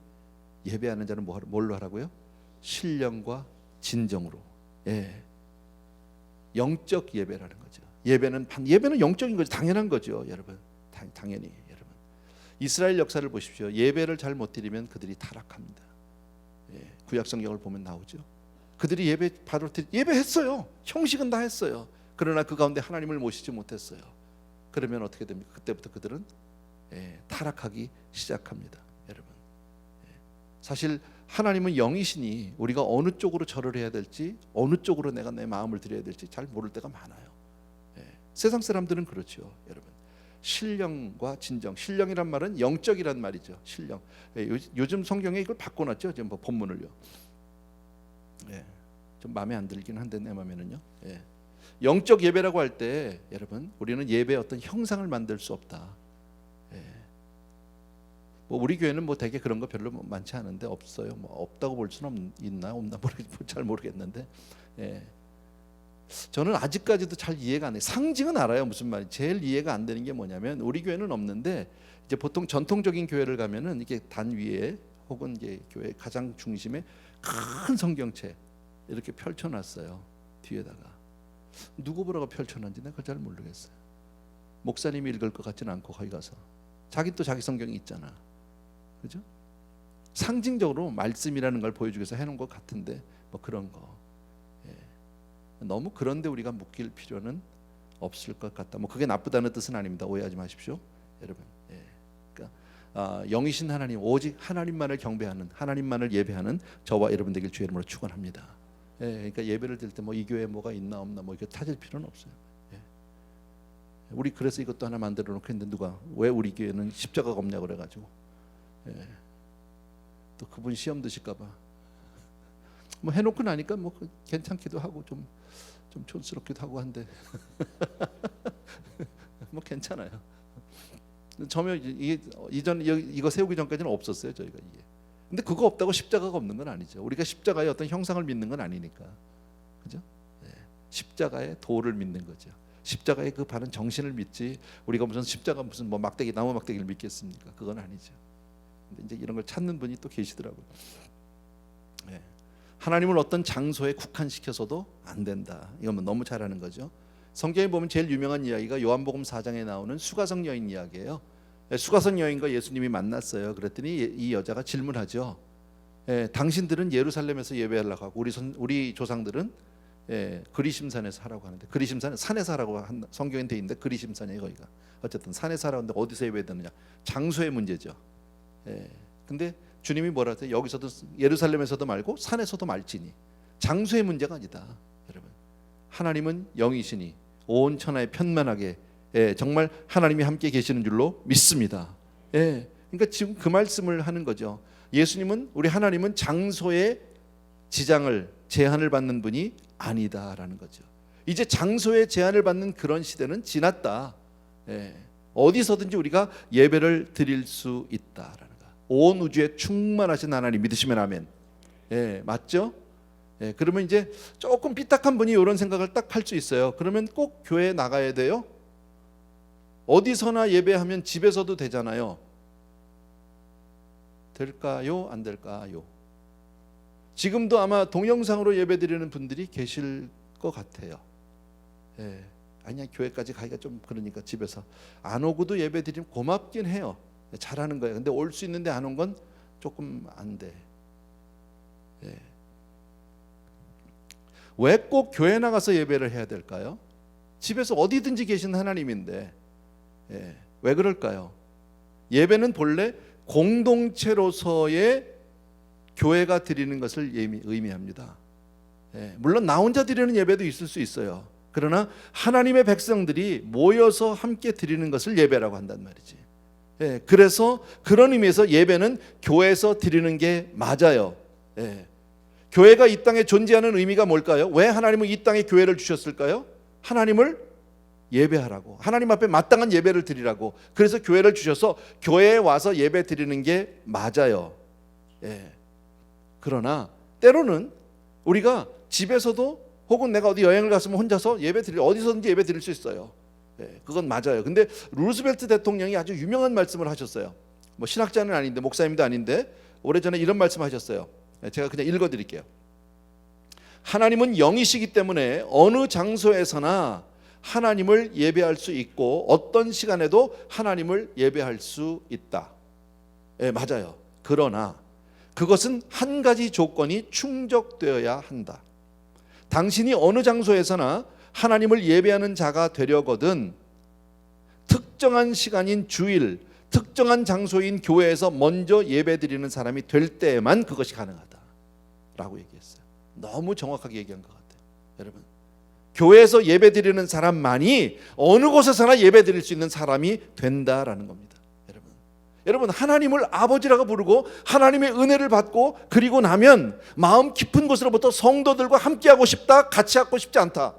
예배하는 자는 뭘로 하라고요? 신령과 진정으로. 영적 예배라는 거죠. 예배는 영적인 거죠. 당연한 거죠, 여러분. 당연히. 이스라엘 역사를 보십시오. 예배를 잘 못 드리면 그들이 타락합니다. 구약 성경을 보면 나오죠. 그들이 예배했어요. 형식은 다 했어요. 그러나 그 가운데 하나님을 모시지 못했어요. 그러면 어떻게 됩니까? 그때부터 그들은 타락하기 시작합니다. 여러분, 사실 하나님은 영이시니 우리가 어느 쪽으로 절을 해야 될지, 어느 쪽으로 내가 내 마음을 드려야 될지 잘 모를 때가 많아요. 세상 사람들은 그렇죠, 여러분. 신령과 진정. 신령이란 말은 영적이란 말이죠. 신령. 요즘 성경에 이걸 바꿔놨죠. 지금 본문을요. 좀 마음에 안 들긴 한데 내 마음에는요. 영적 예배라고 할 때 여러분, 우리는 예배의 어떤 형상을 만들 수 없다. 뭐 우리 교회는 뭐 되게 그런 거 별로 많지 않은데 없어요. 뭐 없다고 볼 수는 없나 잘 모르겠는데. 저는 아직까지도 잘 이해가 안 돼요. 상징은 알아요, 무슨 말인지. 제일 이해가 안 되는 게 뭐냐면 우리 교회는 없는데 이제 보통 전통적인 교회를 가면은 이게 단 위에 혹은 이제 교회 가장 중심에 큰 성경책 이렇게 펼쳐놨어요. 뒤에다가 누구 보라고 펼쳐놨는지 내가 잘 모르겠어요. 목사님이 읽을 것 같지는 않고 거기 가서 자기 또 자기 성경이 있잖아, 그죠? 상징적으로 말씀이라는 걸 보여주기 위해서 해놓은 것 같은데 뭐 그런 거. 너무 그런데 우리가 묶일 필요는 없을 것 같다. 뭐 그게 나쁘다는 뜻은 아닙니다. 오해하지 마십시오, 여러분. 그러니까 영이신 하나님, 오직 하나님만을 경배하는, 하나님만을 예배하는 저와 여러분 되길 주의 이름으로 축원합니다. 그러니까 예배를 드릴 때 뭐 이 교회에 뭐가 있나 없나 뭐 이렇게 따질 필요는 없어요. 우리 그래서 이것도 하나 만들어 놓고 했는데 누가 왜 우리 교회는 십자가가 없냐고 그래가지고 또 그분 시험 드실까봐 뭐 해놓고 나니까 뭐 괜찮기도 하고 좀 촌스럽기도 하고 한데 뭐 괜찮아요. 처음에 이거 세우기 전까지는 없었어요 저희가 이게. 근데 그거 없다고 십자가가 없는 건 아니죠. 우리가 십자가의 어떤 형상을 믿는 건 아니니까, 그죠? 십자가의 도를 믿는 거죠. 십자가의 그 바른 정신을 믿지 우리가 무슨 십자가 무슨 뭐 막대기 나무 막대기를 믿겠습니까? 그건 아니죠. 근데 이제 이런 걸 찾는 분이 또 계시더라고요. 하나님을 어떤 장소에 국한시켜서도 안 된다. 이건 뭐 너무 잘하는 거죠. 성경에 보면 제일 유명한 이야기가 요한복음 4장에 나오는 수가성 여인 이야기예요. 수가성 여인과 예수님이 만났어요. 그랬더니 이 여자가 질문하죠. 당신들은 예루살렘에서 예배하려고 하고 우리 조상들은 그리심산에서 하라고 하는데, 그리심산은 산에서 하라고 한 성경에 돼 있는데 그리심산이에요 거기가. 어쨌든 산에서 하라고 하는데 어디서 예배되느냐, 장소의 문제죠. 근데 주님이 뭐라 하세요? 여기서도 예루살렘에서도 말고 산에서도 말지니 장소의 문제가 아니다. 여러분, 하나님은 영이시니 온 천하에 편만하게 정말 하나님이 함께 계시는 줄로 믿습니다. 그러니까 지금 그 말씀을 하는 거죠. 예수님은, 우리 하나님은 장소의 제한을 받는 분이 아니다라는 거죠. 이제 장소의 제한을 받는 그런 시대는 지났다. 어디서든지 우리가 예배를 드릴 수 있다라는 거. 온 우주에 충만하신 하나님 믿으시면 아멘. 맞죠? 그러면 이제 조금 삐딱한 분이 이런 생각을 딱 할 수 있어요. 그러면 꼭 교회에 나가야 돼요? 어디서나 예배하면 집에서도 되잖아요. 될까요? 안 될까요? 지금도 아마 동영상으로 예배드리는 분들이 계실 것 같아요. 아니야, 교회까지 가기가 좀 그러니까 집에서 안 오고도 예배드리면 고맙긴 해요. 잘하는 거예요. 근데 올 수 있는데 안 온 건 조금 안 돼. 왜 꼭 교회 나가서 예배를 해야 될까요? 집에서 어디든지 계신 하나님인데 왜 그럴까요? 예배는 본래 공동체로서의 교회가 드리는 것을 의미합니다. 물론 나 혼자 드리는 예배도 있을 수 있어요. 그러나 하나님의 백성들이 모여서 함께 드리는 것을 예배라고 한단 말이지. 그래서 그런 의미에서 예배는 교회에서 드리는 게 맞아요. 교회가 이 땅에 존재하는 의미가 뭘까요? 왜 하나님은 이 땅에 교회를 주셨을까요? 하나님을 예배하라고, 하나님 앞에 마땅한 예배를 드리라고. 그래서 교회를 주셔서 교회에 와서 예배 드리는 게 맞아요. 그러나 때로는 우리가 집에서도 혹은 내가 어디 여행을 갔으면 혼자서 어디서든지 예배 드릴 수 있어요. 그건 맞아요. 근데 루스벨트 대통령이 아주 유명한 말씀을 하셨어요. 뭐 신학자는 아닌데, 목사님도 아닌데 오래전에 이런 말씀하셨어요. 제가 그냥 읽어드릴게요. 하나님은 영이시기 때문에 어느 장소에서나 하나님을 예배할 수 있고 어떤 시간에도 하나님을 예배할 수 있다. 맞아요. 그러나 그것은 한 가지 조건이 충족되어야 한다. 당신이 어느 장소에서나 하나님을 예배하는 자가 되려거든 특정한 시간인 주일, 특정한 장소인 교회에서 먼저 예배드리는 사람이 될 때에만 그것이 가능하다라고 얘기했어요. 너무 정확하게 얘기한 것 같아요. 여러분, 교회에서 예배드리는 사람만이 어느 곳에서나 예배드릴 수 있는 사람이 된다라는 겁니다. 여러분, 하나님을 아버지라고 부르고 하나님의 은혜를 받고 그리고 나면 마음 깊은 곳으로부터 성도들과 함께하고 싶다, 같이 하고 싶지 않다.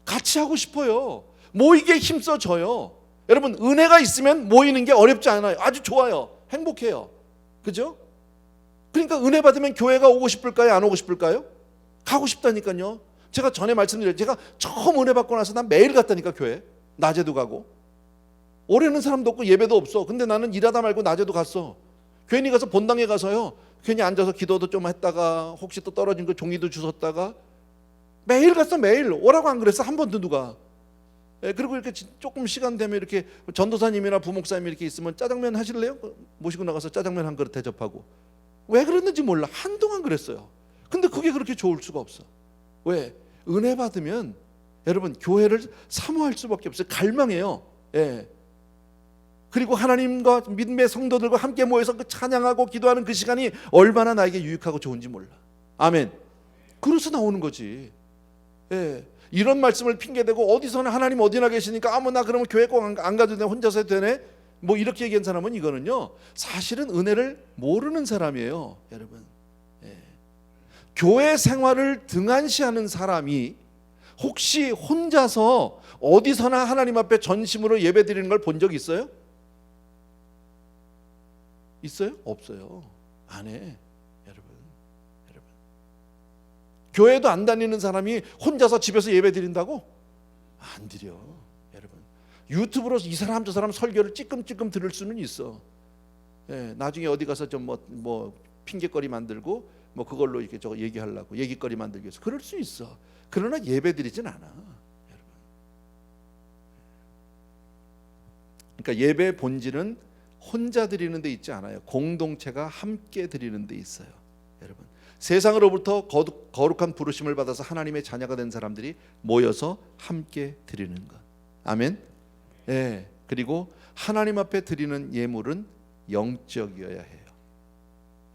같이 하고 싶어요. 모이게 힘써줘요. 여러분, 은혜가 있으면 모이는 게 어렵지 않아요. 아주 좋아요. 행복해요. 그죠? 그러니까 은혜 받으면 교회가 오고 싶을까요? 안 오고 싶을까요? 가고 싶다니까요. 제가 전에 말씀드렸죠. 제가 처음 은혜 받고 나서 난 매일 갔다니까, 교회. 낮에도 가고. 오래는 사람도 없고 예배도 없어. 근데 나는 일하다 말고 낮에도 갔어. 괜히 가서 본당에 가서요, 괜히 앉아서 기도도 좀 했다가 혹시 또 떨어진 거 종이도 주웠다가 매일 갔어. 매일. 오라고 안 그랬어 한 번도 누가. 그리고 이렇게 조금 시간 되면 이렇게 전도사님이나 부목사님이 이렇게 있으면 짜장면 하실래요? 모시고 나가서 짜장면 한 그릇 대접하고. 왜 그랬는지 몰라. 한동안 그랬어요. 근데 그게 그렇게 좋을 수가 없어. 왜? 은혜 받으면 여러분 교회를 사모할 수밖에 없어요. 갈망해요. 그리고 하나님과 믿음의 성도들과 함께 모여서 그 찬양하고 기도하는 그 시간이 얼마나 나에게 유익하고 좋은지 몰라. 아멘. 그래서 나오는 거지. 예. 이런 말씀을 핑계대고 어디서나 하나님 어디나 계시니까 나 그러면 교회 꼭 안 가도 되네, 혼자서 해도 되네, 뭐 이렇게 얘기한 사람은 이거는요 사실은 은혜를 모르는 사람이에요, 여러분. 예. 교회 생활을 등한시하는 사람이 혹시 혼자서 어디서나 하나님 앞에 전심으로 예배 드리는 걸 본 적 있어요? 있어요? 없어요. 안 해. 여러분. 교회도 안 다니는 사람이 혼자서 집에서 예배 드린다고? 안 드려. 여러분. 유튜브로 이 사람 저 사람 설교를 찌끔찌끔 들을 수는 있어. 예, 나중에 어디 가서 좀 뭐 핑계거리 만들고 뭐 그걸로 이렇게 저거 얘기하려고 얘기거리 만들기 위해서 그럴 수 있어. 그러나 예배 드리진 않아. 여러분. 그러니까 예배의 본질은 혼자 드리는 데 있지 않아요. 공동체가 함께 드리는 데 있어요. 여러분, 세상으로부터 거룩한 부르심을 받아서 하나님의 자녀가 된 사람들이 모여서 함께 드리는 것. 아멘. 예. 그리고 하나님 앞에 드리는 예물은 영적이어야 해요.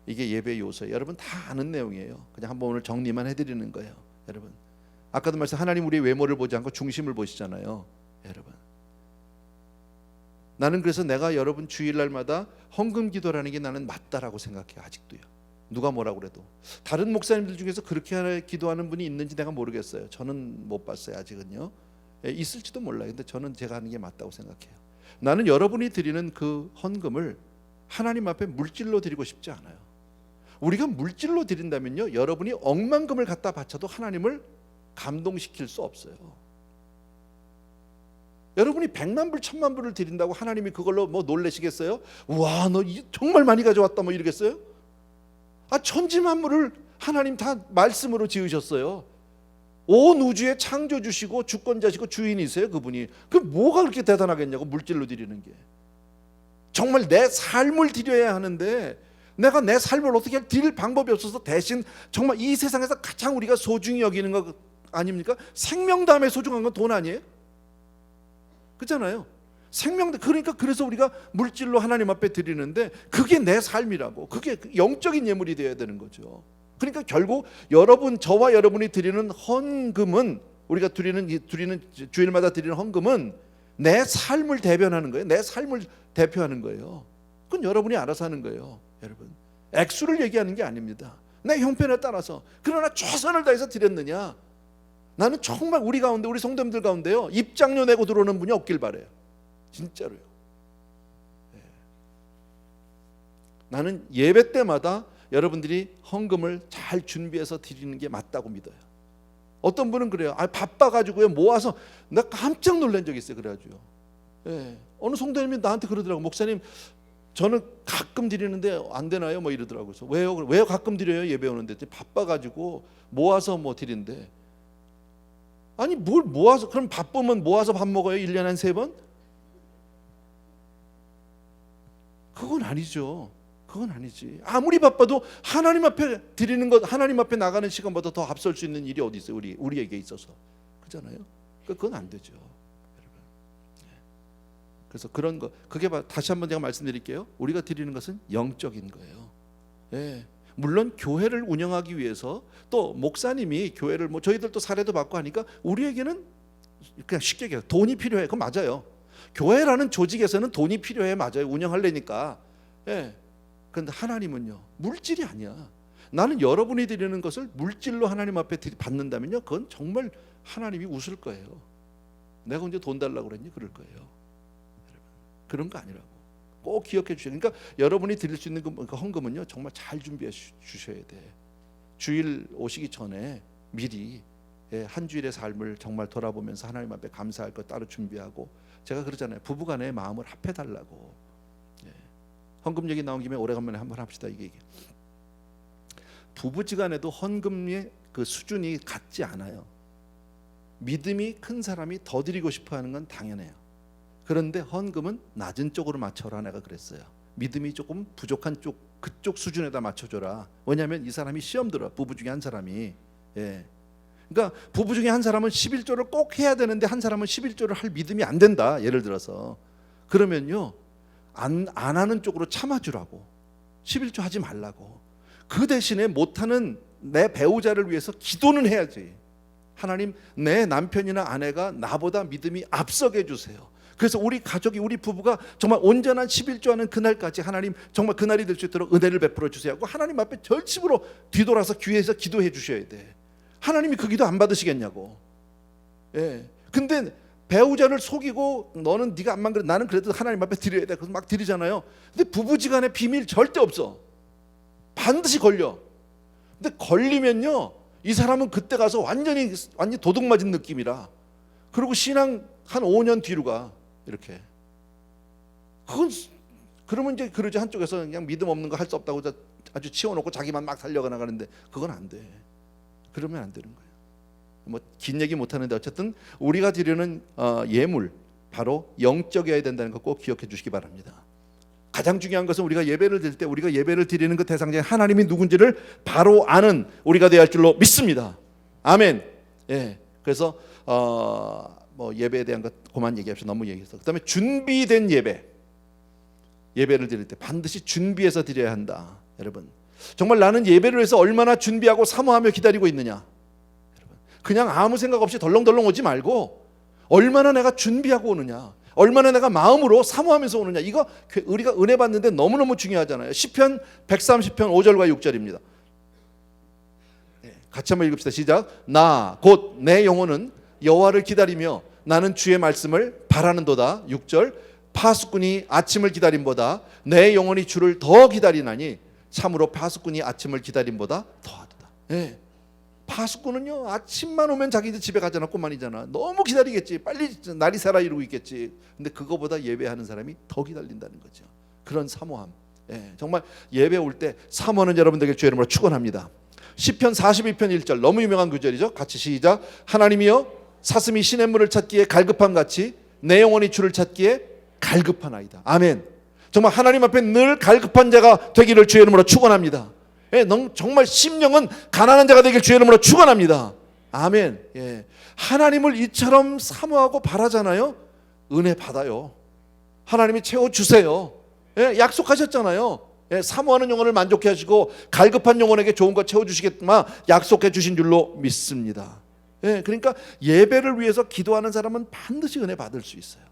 이게 예배 요소예요. 여러분 다 아는 내용이에요. 그냥 한번 오늘 정리만 해드리는 거예요. 여러분, 아까도 말씀 하나님 우리의 외모를 보지 않고 중심을 보시잖아요. 여러분, 나는 그래서 내가 여러분 주일날마다 헌금 기도라는 게 나는 맞다라고 생각해요. 아직도요. 누가 뭐라고 그래도. 다른 목사님들 중에서 그렇게 기도하는 분이 있는지 내가 모르겠어요. 저는 못 봤어요. 아직은요. 있을지도 몰라요. 근데 저는 제가 하는 게 맞다고 생각해요. 나는 여러분이 드리는 그 헌금을 하나님 앞에 물질로 드리고 싶지 않아요. 우리가 물질로 드린다면요, 여러분이 억만금을 갖다 바쳐도 하나님을 감동시킬 수 없어요. 여러분이 100만 불, 1000만 불을 드린다고 하나님이 그걸로 뭐 놀라시겠어요? 와, 너 정말 많이 가져왔다 뭐 이러겠어요? 천지만물을 하나님 다 말씀으로 지으셨어요. 온 우주의 창조주시고 주권자시고 주인이세요, 그분이. 그 뭐가 그렇게 대단하겠냐고, 물질로 드리는 게. 정말 내 삶을 드려야 하는데 내가 내 삶을 어떻게 드릴 방법이 없어서 대신 정말 이 세상에서 가장 우리가 소중히 여기는 거 아닙니까? 생명 다음에 소중한 건 돈 아니에요? 그렇잖아요. 그러니까 그래서 우리가 물질로 하나님 앞에 드리는데 그게 내 삶이라고, 그게 영적인 예물이 되어야 되는 거죠. 그러니까 결국 저와 여러분이 드리는 헌금은, 우리가 드리는 주일마다 드리는 헌금은 내 삶을 대변하는 거예요. 내 삶을 대표하는 거예요. 그건 여러분이 알아서 하는 거예요. 여러분, 액수를 얘기하는 게 아닙니다. 내 형편에 따라서. 그러나 최선을 다해서 드렸느냐. 나는 정말 우리 가운데, 우리 성도님들 가운데요, 입장료 내고 들어오는 분이 없길 바래요. 진짜로요. 네. 나는 예배 때마다 여러분들이 헌금을 잘 준비해서 드리는 게 맞다고 믿어요. 어떤 분은 그래요. 바빠가지고요 모아서, 나 깜짝 놀란 적이 있어요. 그래가지고요. 네. 어느 성도님이 나한테 그러더라고. 목사님, 저는 가끔 드리는데 안 되나요? 뭐 이러더라고요. 그래서 왜요 가끔 드려요? 예배 오는데. 바빠가지고 모아서 뭐 드린대. 아니 뭘 모아서, 그럼 바쁘면 모아서 밥 먹어요? 1년에 한 3번? 그건 아니죠. 그건 아니지. 아무리 바빠도 하나님 앞에 드리는 것, 하나님 앞에 나가는 시간보다 더 앞설 수 있는 일이 어디 있어요? 우리에게 있어서. 그렇잖아요. 그건 안 되죠. 여러분. 그래서 그런 거, 그게 다시 한번 제가 말씀드릴게요. 우리가 드리는 것은 영적인 거예요. 예. 물론 교회를 운영하기 위해서 또 목사님이 교회를 뭐 저희들도 사례도 받고 하니까 우리에게는 그냥 쉽게 얘기해요. 돈이 필요해. 그건 맞아요. 교회라는 조직에서는 돈이 필요해. 맞아요. 운영하려니까. 예. 그런데 하나님은요, 물질이 아니야. 나는 여러분이 드리는 것을 물질로 하나님 앞에 받는다면요, 그건 정말 하나님이 웃을 거예요. 내가 언제 돈 달라고 그랬니? 그럴 거예요. 여러분, 그런 거 아니라고. 꼭 기억해 주셔야 돼요. 그러니까 여러분이 드릴 수 있는 그 헌금은요, 정말 잘 준비해 주셔야 돼. 주일 오시기 전에 미리 한 주일의 삶을 정말 돌아보면서 하나님 앞에 감사할 것 따로 준비하고, 제가 그러잖아요. 부부간의 마음을 합해달라고. 헌금 얘기 나온 김에 오래간만에 한번 합시다. 이게 부부지간에도 헌금의 그 수준이 같지 않아요. 믿음이 큰 사람이 더 드리고 싶어하는 건 당연해요. 그런데 헌금은 낮은 쪽으로 맞춰라, 내가 그랬어요. 믿음이 조금 부족한 쪽, 그쪽 수준에다 맞춰줘라. 왜냐하면 이 사람이 시험 들어, 부부 중에 한 사람이. 예. 그러니까 부부 중에 한 사람은 11조를 꼭 해야 되는데 한 사람은 11조를 할 믿음이 안 된다. 예를 들어서. 그러면요, 안 하는 쪽으로 참아주라고, 11조 하지 말라고. 그 대신에 못하는 내 배우자를 위해서 기도는 해야지. 하나님, 내 남편이나 아내가 나보다 믿음이 앞서게 해주세요. 그래서 우리 가족이, 우리 부부가 정말 온전한 11조 하는 그날까지 하나님 정말 그날이 될 수 있도록 은혜를 베풀어 주세요 하고 하나님 앞에 절집으로 뒤돌아서 귀에서 기도해 주셔야 돼. 하나님이 그 기도 안 받으시겠냐고. 예. 근데 배우자를 속이고 너는 네가 안만 그래, 나는 그래도 하나님 앞에 드려야 돼. 그래서 막 드리잖아요. 근데 부부지간에 비밀 절대 없어. 반드시 걸려. 근데 걸리면요, 이 사람은 그때 가서 완전히 도둑 맞은 느낌이라. 그리고 신앙 한 5년 뒤로 가. 이렇게. 그건 그러면 이제 그러지, 한쪽에서 그냥 믿음 없는 거 할 수 없다고 아주 치워놓고 자기만 막 살려가 나가는데 그건 안 돼. 그러면 안 되는 거예요. 뭐 긴 얘기 못 하는데 어쨌든 우리가 드리는 예물, 바로 영적이어야 된다는 거 꼭 기억해 주시기 바랍니다. 가장 중요한 것은 우리가 예배를 드릴 때 우리가 예배를 드리는 그 대상자인 하나님이 누군지를 바로 아는 우리가 되어야 할 줄로 믿습니다. 아멘. 예. 그래서 뭐 예배에 대한 것 그만 얘기합시다. 너무 얘기해서. 그다음에 준비된 예배를 드릴 때 반드시 준비해서 드려야 한다. 여러분, 정말 나는 예배를 위해서 얼마나 준비하고 사모하며 기다리고 있느냐. 여러분, 그냥 아무 생각 없이 덜렁덜렁 오지 말고 얼마나 내가 준비하고 오느냐, 얼마나 내가 마음으로 사모하면서 오느냐. 이거 우리가 은혜 받는데 너무너무 중요하잖아요. 시편 130편 5절과 6절입니다. 같이 한번 읽읍시다. 시작. 나 곧 내 영혼은 여호와를 기다리며 나는 주의 말씀을 바라는도다. 6절. 파수꾼이 아침을 기다림보다 내 영혼이 주를 더 기다리나니 참으로 파수꾼이 아침을 기다림보다 더하도다. 예. 파수꾼은요, 아침만 오면 자기 집에 가잖아. 꼬만이잖아. 너무 기다리겠지. 빨리 날이 새라 이러고 있겠지. 근데 그거보다 예배하는 사람이 더 기다린다는 거죠. 그런 사모함. 예. 정말 예배 올 때 사모하는 여러분들에게 주의 이름으로 축원합니다. 시편 42편 1절, 너무 유명한 구절이죠. 같이 시작. 하나님이여, 사슴이 시냇물을 찾기에 갈급함같이 내 영혼이 주를 찾기에 갈급하나이다. 아멘. 정말 하나님 앞에 늘 갈급한 자가 되기를 주의 이름으로 축원합니다. 예, 정말 심령은 가난한 자가 되길 주의 이름으로 축원합니다. 아멘. 예. 하나님을 이처럼 사모하고 바라잖아요. 은혜 받아요. 하나님이 채워주세요. 예, 약속하셨잖아요. 예, 사모하는 영혼을 만족해 하시고 갈급한 영혼에게 좋은 것 채워주시겠지만 약속해 주신 줄로 믿습니다. 예, 그러니까 예배를 위해서 기도하는 사람은 반드시 은혜 받을 수 있어요.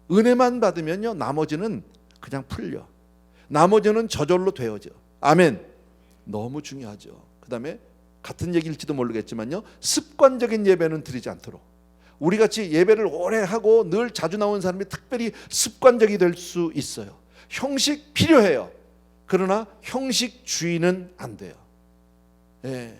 은혜만 받으면요, 나머지는 그냥 풀려. 나머지는 저절로 되어져. 아멘. 너무 중요하죠. 그 다음에 같은 얘기일지도 모르겠지만요, 습관적인 예배는 드리지 않도록. 우리같이 예배를 오래 하고 늘 자주 나오는 사람이 특별히 습관적이 될 수 있어요. 형식 필요해요. 그러나 형식주의는 안 돼요. 예.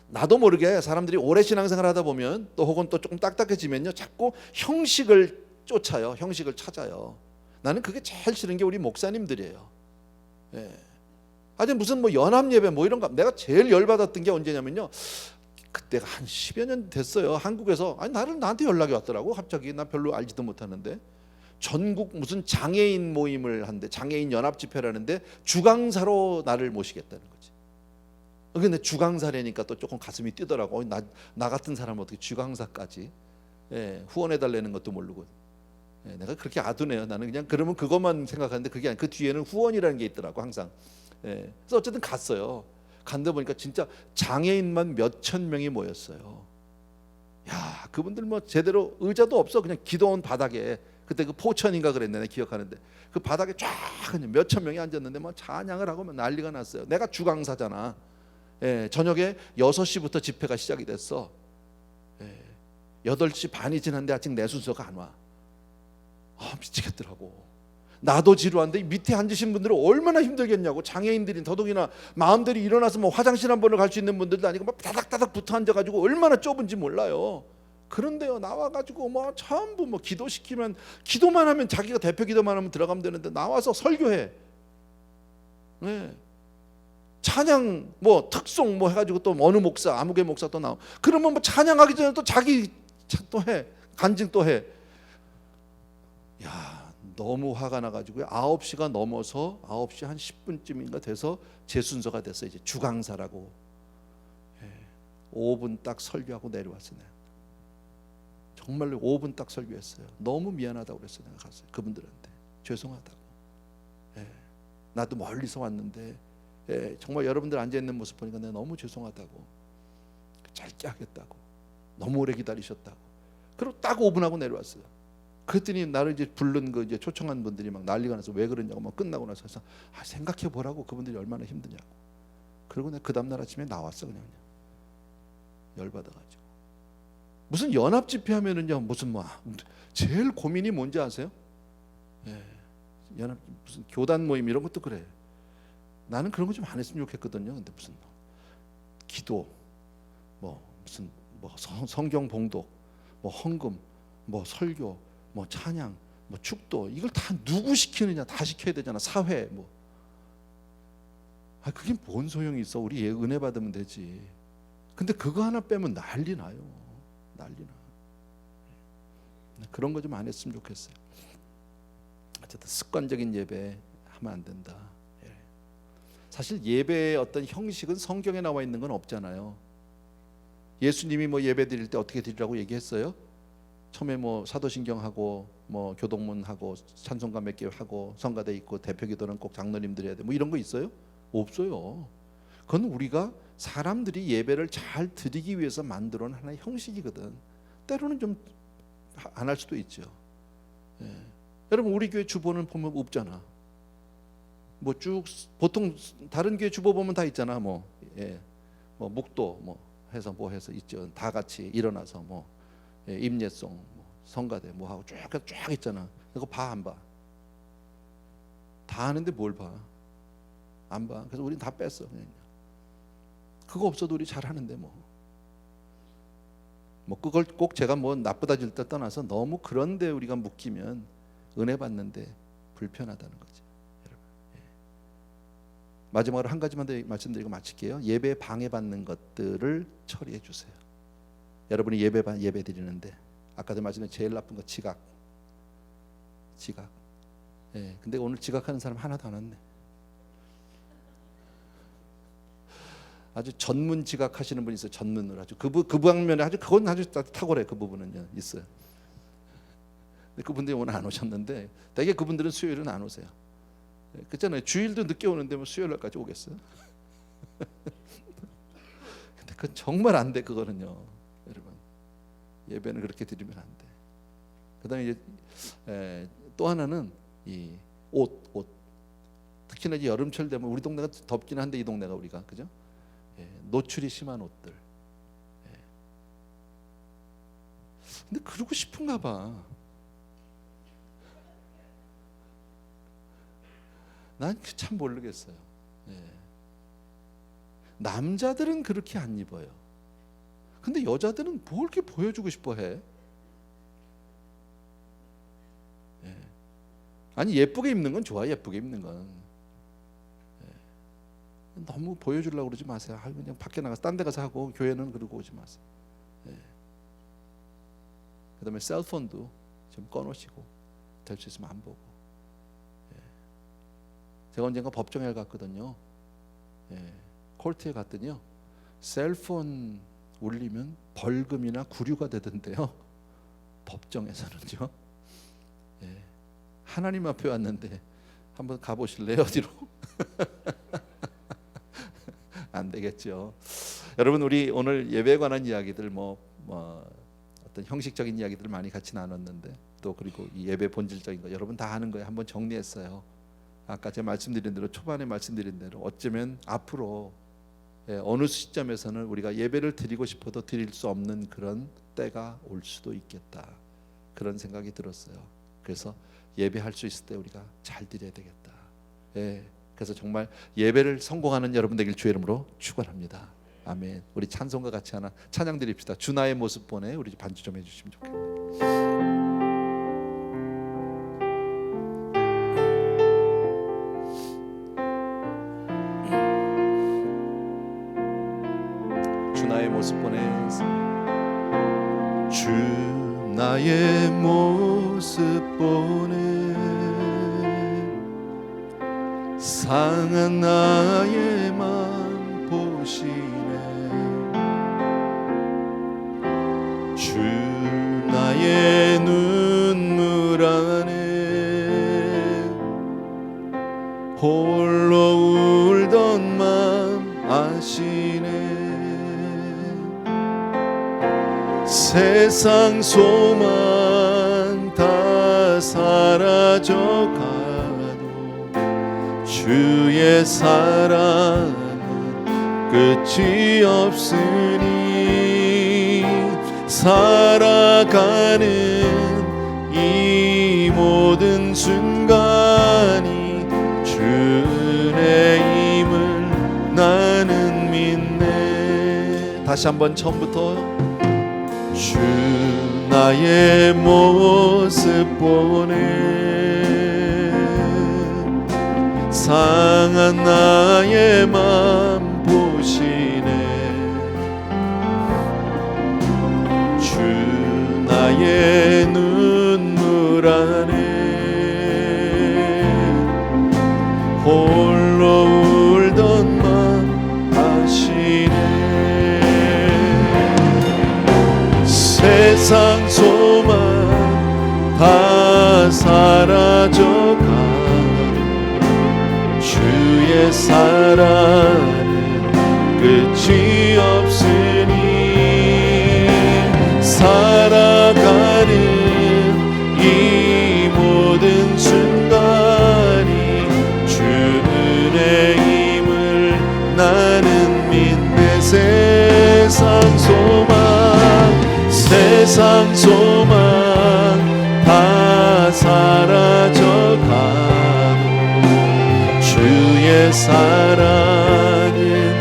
나도 모르게 사람들이 오래 신앙생활 하다 보면 또 혹은 또 조금 딱딱해지면요, 자꾸 형식을 쫓아요. 형식을 찾아요. 나는 그게 제일 싫은 게 우리 목사님들이에요. 예. 아니 무슨 뭐 연합 예배 뭐 이런 거, 내가 제일 열받았던 게 언제냐면요, 그때가 한 10여 년 됐어요. 한국에서 나한테 연락이 왔더라고. 갑자기 나 별로 알지도 못하는데 전국 무슨 장애인 모임을 하는데, 장애인 연합 집회라는데 주강사로 나를 모시겠다는 거지. 근데 주강사라니까 또 조금 가슴이 뛰더라고. 나 같은 사람은 어떻게 주강사까지, 예, 후원해 달라는 것도 모르고. 예, 내가 그렇게 아두네요. 나는 그냥 그러면 그것만 생각하는데 그게 아니고 그 뒤에는 후원이라는 게 있더라고 항상. 예, 그래서 어쨌든 갔어요. 간데 보니까 진짜 장애인만 몇천 명이 모였어요. 야, 그분들 뭐 제대로 의자도 없어. 그냥 기도원 바닥에, 그때 그 포천인가 그랬네, 내가 기억하는데 그 바닥에 쫙 그냥 몇천 명이 앉았는데 뭐 찬양을 하고 난리가 났어요. 내가 주강사잖아. 예, 저녁에 6시부터 집회가 시작이 됐어. 예, 8시 반이 지났는데 아직 내 순서가 안 와. 미치겠더라고. 나도 지루한데 밑에 앉으신 분들은 얼마나 힘들겠냐고. 장애인들이 더더욱이나 마음대로 일어나서 뭐 화장실 한 번을 갈 수 있는 분들도 아니고 막 다닥다닥 붙어 앉아가지고 얼마나 좁은지 몰라요. 그런데요, 나와가지고 뭐 전부 뭐 기도시키면, 기도만 하면, 자기가 대표 기도만 하면 들어가면 되는데 나와서 설교해. 네. 찬양 뭐 특송 뭐 해가지고 또 어느 목사, 아무개 목사 또 나와. 그러면 뭐 찬양하기 전에 또 자기 또 해, 간증 또 해. 야, 너무 화가 나가지고요. 9시가 넘어서 9시 한 10분쯤인가 돼서 제 순서가 됐어요. 이제 주강사라고. 5분 딱 설교하고 내려왔어요. 정말로 5분 딱 설교했어요. 너무 미안하다고 그랬어요. 내가 갔어요. 그분들한테 죄송하다고. 예, 나도 멀리서 왔는데 정말 여러분들 앉아있는 모습 보니까 내가 너무 죄송하다고. 짧게 하겠다고. 너무 오래 기다리셨다고. 그리고 딱 5분 하고 내려왔어요. 그랬더니 나를 이제 부른 그 이제 초청한 분들이 막 난리가 나서 왜 그러냐고 막 끝나고 나서 생각해 보라고 그분들이 얼마나 힘드냐고. 그리고 내가 그 다음날 아침에 나왔어 그냥 열받아가지고. 무슨 연합 집회하면은요 무슨 뭐 제일 고민이 뭔지 아세요? 연합 무슨 교단 모임 이런 것도 그래. 나는 그런 거 좀 안 했으면 좋겠거든요. 근데 무슨 기도 뭐 무슨 뭐 성경 봉독 뭐 헌금 뭐 설교 뭐 찬양 뭐 축도 이걸 다 누구 시키느냐 다 시켜야 되잖아. 사회 뭐 그게 뭔 소용이 있어. 우리 은혜 받으면 되지. 근데 그거 하나 빼면 난리 나요. 난리 나. 그런 거 좀 안 했으면 좋겠어요. 어쨌든 습관적인 예배 하면 안 된다. 사실 예배의 어떤 형식은 성경에 나와 있는 건 없잖아요. 예수님이 뭐 예배 드릴 때 어떻게 드리라고 얘기했어요? 처음에 뭐 사도신경하고 뭐 교동문하고 찬송가 몇 개 하고 성가대 있고 대표기도는 꼭 장로님들이 해야 돼. 뭐 이런 거 있어요? 없어요. 그건 우리가 사람들이 예배를 잘 드리기 위해서 만들어 놓은 하나의 형식이거든. 때로는 좀 안 할 수도 있죠. 여러분 우리 교회 주보는 보면 없잖아. 뭐 쭉 보통 다른 교회 주보 보면 다 있잖아. 뭐 묵도 뭐 해서 뭐 해서 있죠. 다 같이 일어나서 뭐 임예송 뭐 성가대 뭐 하고 쫙 있잖아. 그거 봐 안 봐? 다 하는데 뭘 봐? 안 봐. 그래서 우린 다 뺐어 그냥. 그거 없어도 우리 잘 하는데 뭐 그걸 꼭 제가 뭐 나쁘다 질다 떠나서 너무 그런데 우리가 묶이면 은혜 받는데 불편하다는 거죠. 마지막으로 한 가지만 더 말씀드리고 마칠게요. 예배 방해받는 것들을 처리해 주세요. 여러분이 예배 드리는데 아까도 말씀드린 제일 나쁜 거 지각. 근데 오늘 지각하는 사람 하나도 안 왔네. 아주 전문 지각하시는 분이 있어요. 전문으로 아주 그 방면에 아주 그건 아주 탁월해. 그 부분은요 있어요. 근데 그분들이 오늘 안 오셨는데 대개 그분들은 수요일은 안 오세요. 그렇잖아요. 주일도 늦게 오는데 뭐 수요일날까지 오겠어요? 근데 그건 정말 안 돼. 그거는요, 여러분. 예배는 그렇게 드리면 안 돼. 그다음에 이제 또 하나는 이 옷. 특히나 이제 여름철 되면 우리 동네가 덥긴 한데 이 동네가 우리가 그죠? 노출이 심한 옷들. 근데 그러고 싶은가 봐. 난 참 모르겠어요. 남자들은 그렇게 안 입어요. 근데 여자들은 뭘 이렇게 보여주고 싶어해? 아니 예쁘게 입는 건 좋아. 예쁘게 입는 건 너무 보여주려고 그러지 마세요. 그냥 밖에 나가서 딴 데 가서 하고 교회는 그러고 오지 마세요. 그다음에 셀폰도 좀 꺼놓으시고 될 수 있으면 안 보고. 제가 언젠가 법정에 갔거든요. 콜트에 갔더니요. 셀폰 울리면 벌금이나 구류가 되던데요. 법정에서는요. 하나님 앞에 왔는데 한번 가보실래요? 어디로? 안 되겠죠. 여러분 우리 오늘 예배에 관한 이야기들 뭐 어떤 형식적인 이야기들 많이 같이 나눴는데 또 그리고 이 예배 본질적인 거 여러분 다 아는 거예요. 한번 정리했어요. 아까 제가 말씀드린 대로 초반에 말씀드린 대로 어쩌면 앞으로 어느 시점에서는 우리가 예배를 드리고 싶어도 드릴 수 없는 그런 때가 올 수도 있겠다. 그런 생각이 들었어요. 그래서 예배할 수 있을 때 우리가 잘 드려야 되겠다. 그래서 정말 예배를 성공하는 여러분 되길 주의 이름으로 축원합니다. 아멘. 우리 찬송과 같이 하나 찬양 드립시다. 주 나의 모습 보내. 우리 반주 좀 해주시면 좋겠네요. 주 나의 모습 보내. 주 나의 모습 보내. 상한 나의 맘 보시네. 주 나의 눈물 안에 세상 소망 다 사라져가도 주의 사랑은 끝이 없으니 살아가는 이 모든 순간이 주 은혜임을 나는 믿네. 다시 한번 처음부터 주 나의 모습 보네 상한 나의 맘 보시네 주 나의 눈물 안에 홀로 울던 맘 아시네 세상 소망 다 사라져가 주의 사랑은 끝이 없으니 살아가는 이 모든 순간이 주 은혜임을 나는 믿네 세상 소망 다 사라져가도 주의 사랑은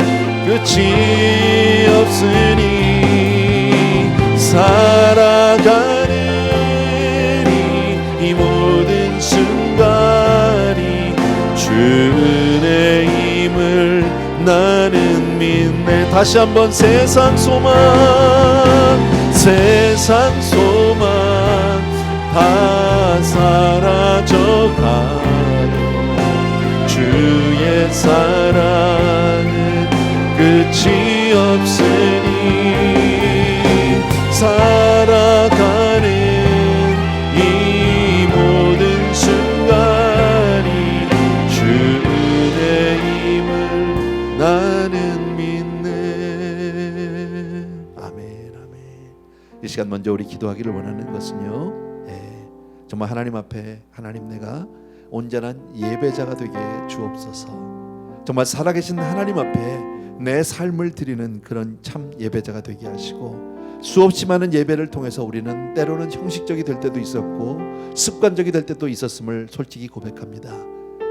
끝이 없으니 살아가는 이 모든 순간이 주 은혜임을 나는 믿네 다시 한번 세상 소망 다 사라져가도 주의 사랑은 끝이 없으니 살아가는 이 모든 순간이 주 은혜임을 나는 믿네. 아멘. 이 시간 먼저 우리 기도하기를 원하는 것은요 정말 하나님 앞에 하나님 내가 온전한 예배자가 되게 주옵소서. 정말 살아계신 하나님 앞에 내 삶을 드리는 그런 참 예배자가 되게 하시고 수없이 많은 예배를 통해서 우리는 때로는 형식적이 될 때도 있었고 습관적이 될 때도 있었음을 솔직히 고백합니다.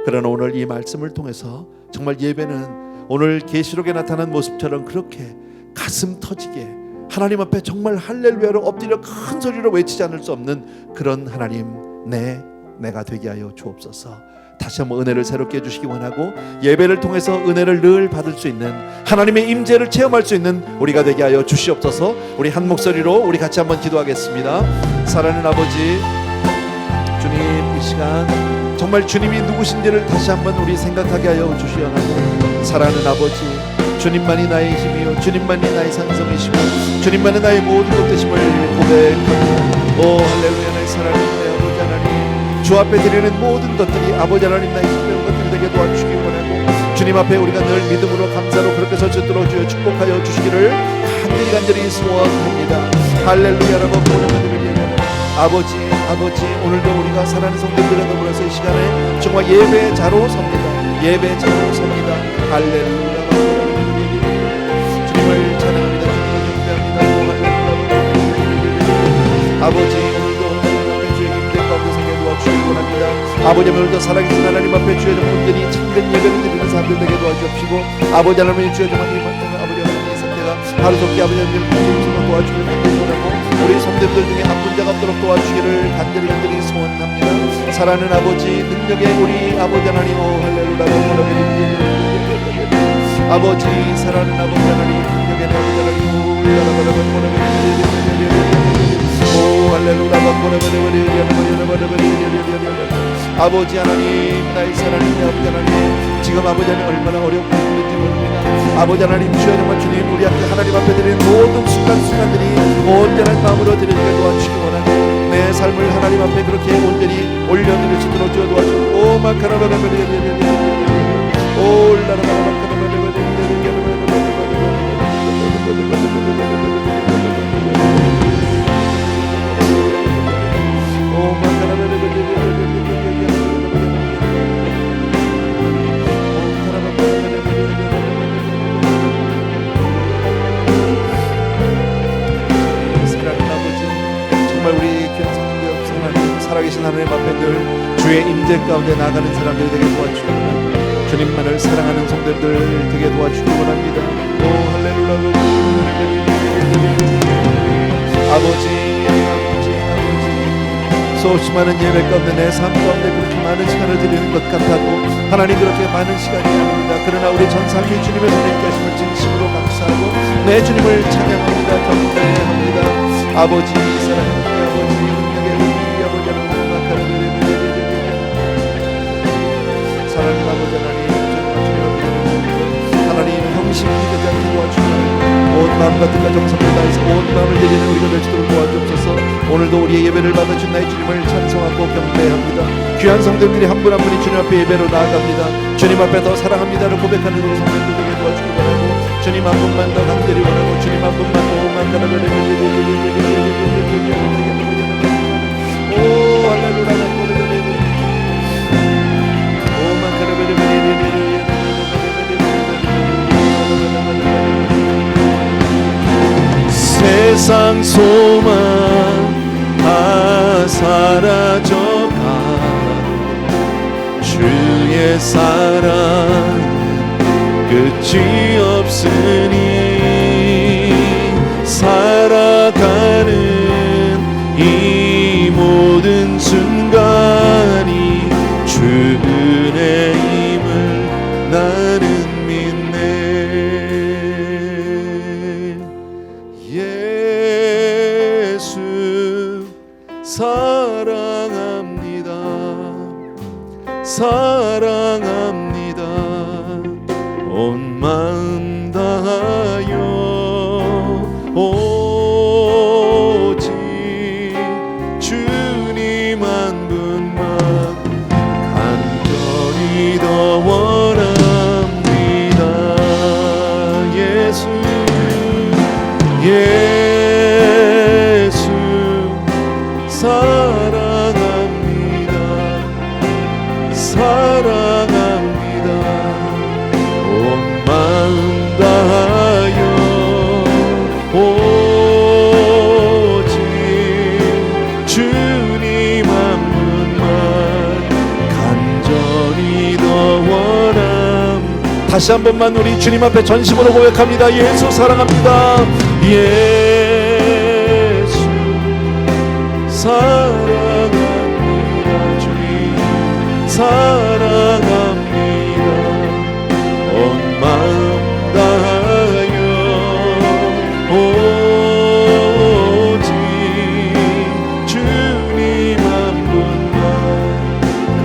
그러나 오늘 이 말씀을 통해서 정말 예배는 오늘 계시록에 나타난 모습처럼 그렇게 가슴 터지게 하나님 앞에 정말 할렐루야로 엎드려 큰 소리로 외치지 않을 수 없는 그런 하나님 내가 되게 하여 주옵소서. 다시 한번 은혜를 새롭게 해주시기 원하고 예배를 통해서 은혜를 늘 받을 수 있는 하나님의 임재를 체험할 수 있는 우리가 되게 하여 주시옵소서. 우리 한 목소리로 우리 같이 한번 기도하겠습니다. 사랑하는 아버지 주님 이 시간 정말 주님이 누구신지를 다시 한번 우리 생각하게 하여 주시옵소서. 사랑하는 아버지 주님만이 나의 힘이요 주님만이 나의 산성이시고 주님만이 나의 모든 것 되심을 고백합니다. 오 할렐루야. 나의 사랑하는 아버지 하나님 주 앞에 드리는 모든 것들이 아버지 하나님 나의 힘든 것들이 되게 도와주시기 원하고 주님 앞에 우리가 늘 믿음으로 감사로 그렇게 서주도록 주여 축복하여 주시기를 간절히 소원합니다. 할렐루야라고 부르는 아버지 오늘도 우리가 사랑하는 성도들과 더불어서 이 시간에 정말 예배자로 섭니다. 예배자로 섭니다. 할렐루야. 주님을 찬양합니다. 주님을 경배합니다. 아버지 오늘도 하나님 앞에 주의 힘된 가운데 서게 도와주시기 원합니다. 아버지 오늘도 살아계신 하나님 앞에 주의 종들이 참된 예배를 드리는 사람들 되게 도와주옵시고 아버지 하나님 주의 정말 이 아버지 하나님 이 상태가 하루속히 아버지 하나님 도와주기를 간절히 원하고 우리 성도들 중에 아픈 자가 없도록 도와주기를 간절히 소원합니다. 사랑하는 아버지 능력의 우리 아버지 하나님 오 할렐루야. 아버지 사랑하는 아버지 하나님 능력의 아버지 하나님 오 할렐루야. 아버지 하나님 나의 사랑하는 아버지 하나님 지금 아버지 하나님 얼마나 어렵고 힘든지 모릅니다. 아버지 하나님 주여 정말 주님 우리 앞에 하나님 앞에 드리는 모든 순간순간들이 온전한 마음으로 드리게 도와주시기 원하고 내 삶을 하나님 앞에 그렇게 온전히 올려드릴 수 있도록 주여 도와주시고 오 마카라바라바리 오 라라바라바라바리 살아계신 하나님 앞에 늘 주의 임재 가운데 나가는 사람들이 되게 도와주시기 원합니다. 주님만을 사랑하는 성도들 되게 도와주시기 원합니다. 오 할렐루야. 아버지 수없이 많은 예배 가운데 내 삶 가운데 그렇게 많은 시간을 드리는 것 같아도 하나님 그렇게 많은 시간이 아닙니다. 그러나 우리 전 삶이 주님의 손에 있게 하심을 진심으로 감사하고 내 주님을 찬양합니다. 경배합니다. 아버지 사랑하는 아버지 사랑하는 아버지 하나님 형식이 되지 않게 도와주시고 온 마음과 뜻과 정성을 다해서 온 마음을 드리는 우리가 될 수 있도록 도와주옵소서. 오늘도 우리의 예배를 받아준 나의 주님을 찬송하고 경배합니다. 귀한 성도들이 한 분 한 분이 주님 앞에 예배로 나아갑니다. 주님 앞에 더 사랑합니다를 고백하는 우리 성도들에게 도와주기 바라고 주님 한 분만 더 간절히 원하고 주님 한 분만 더 오만 가라베레 오 할렐루야 오만 가라베레 세상 소망 다 사라져가 주의 사랑 끝이 없으니 살아가는 이 모든 순간이 주 은혜임을 나는 사랑합니다. 사랑합니다. 온 마음 다하여 오직 주님 한 분만 간절히 더 원합니다. 예수 사랑합니다. 사랑합니다. 온 마음 다하여 오직 주님 한 분만 간절히 더 원함. 다시 한 번만 우리 주님 앞에 전심으로 고백합니다. 예수 사랑합니다. 사랑합니다. 주님 사랑합니다. 온 마음 다하여 오직 주님 한 분만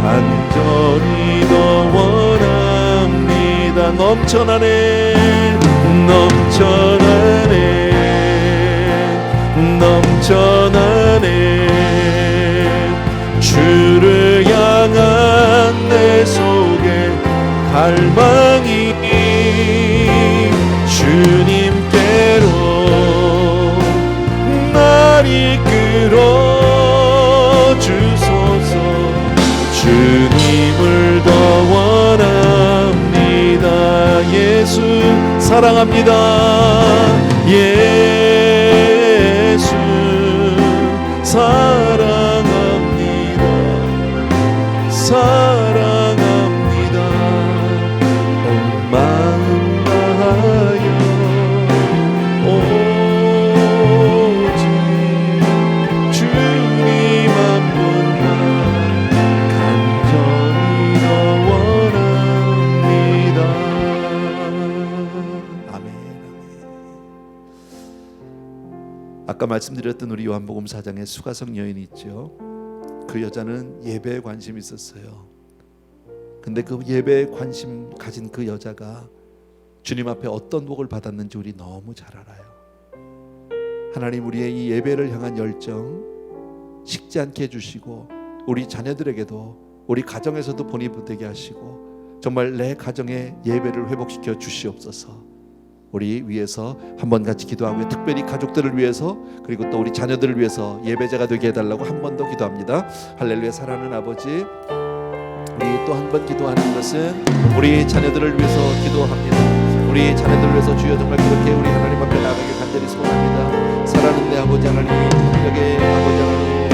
간절히 더 원합니다. 넘쳐나네 넘쳐나네 넘쳐나네 주를 향한 내 속에 갈망이 주님께로 날 이끌어 주소서. 주님을 더 원합니다. 예수 사랑합니다. 예수 사랑합니다. 사랑합니다. 온 마음 다하여 오직 주님 한 분만 간절히 더 원합니다. 아멘. 아까 말씀드렸던 우리 요한복음 4장에 수가성 여인이 있죠. 그 여자는 예배에 관심이 있었어요. 근데 그 예배에 관심 가진 그 여자가 주님 앞에 어떤 복을 받았는지 우리 너무 잘 알아요. 하나님 우리의 이 예배를 향한 열정 식지 않게 해주시고 우리 자녀들에게도 우리 가정에서도 본이 되게 하시고 정말 내 가정의 예배를 회복시켜 주시옵소서. 우리 위해서 한번 같이 기도하고요. 특별히 가족들을 위해서 그리고 또 우리 자녀들을 위해서 예배자가 되게 해달라고 한 번 더 기도합니다. 할렐루야. 사랑하는 아버지, 우리 또 한 번 기도하는 것은 우리 자녀들을 위해서 기도합니다. 우리 자녀들을 위해서 주여 정말 그렇게 우리 하나님 앞에 나가길 간절히 소원합니다. 사랑하는 내 아버지 하나님, 여기 아버지 하나님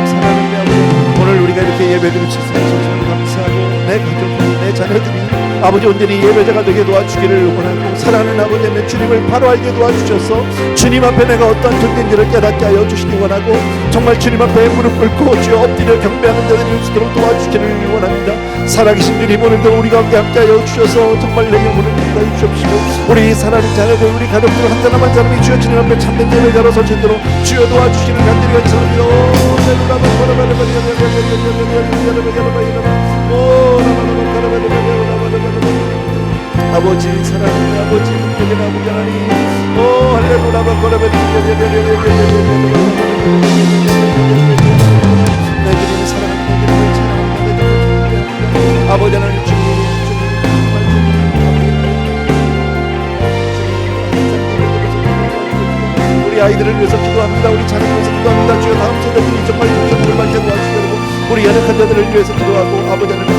사랑하는 내 아버지, 오늘 우리가 이렇게 예배드릴 수 있어서 정말 감사하고 내 가족이, 내 자녀들이 아버지 온전히 예배자가 되게 도와주기를 원하고, 사랑하는 아버지의 주님을 바로 알게 도와주셔서 주님 앞에 내가 어떠한 존재인지를 깨닫게 하여 주시기 원하고, 정말 주님 앞에 무릎 꿇고 주여 엎드려 경배하는 자들이 있도록 도와주시기를 원합니다. 살아계신 주님, 오늘도 우리 가운데 함께하여 주셔서 정말 내 영혼을 인도하여 주옵시고, 우리 사랑하는 자녀들, 우리 가족들 한 사람 한 사람이 주여 주님 앞에 참된 예배자로 서시도록 주여 도와주시기를 간절히 간청합니다. 아버지, 사랑하는 아버지, 은혜의 아버지 하나님, 오 할렐루야, 내 주님 사랑하는 내 주님을 찬양합니다. 아버지 하나님, 주님 정말 우리 아이들을 위해서 기도합니다. 우리 자녀를 위해서 기도합니다. 주여 다음 세대들이 정말 영생을 받게 도와주시고, 우리 연약한 자들을 위해서 기도하고, 아버지 하나님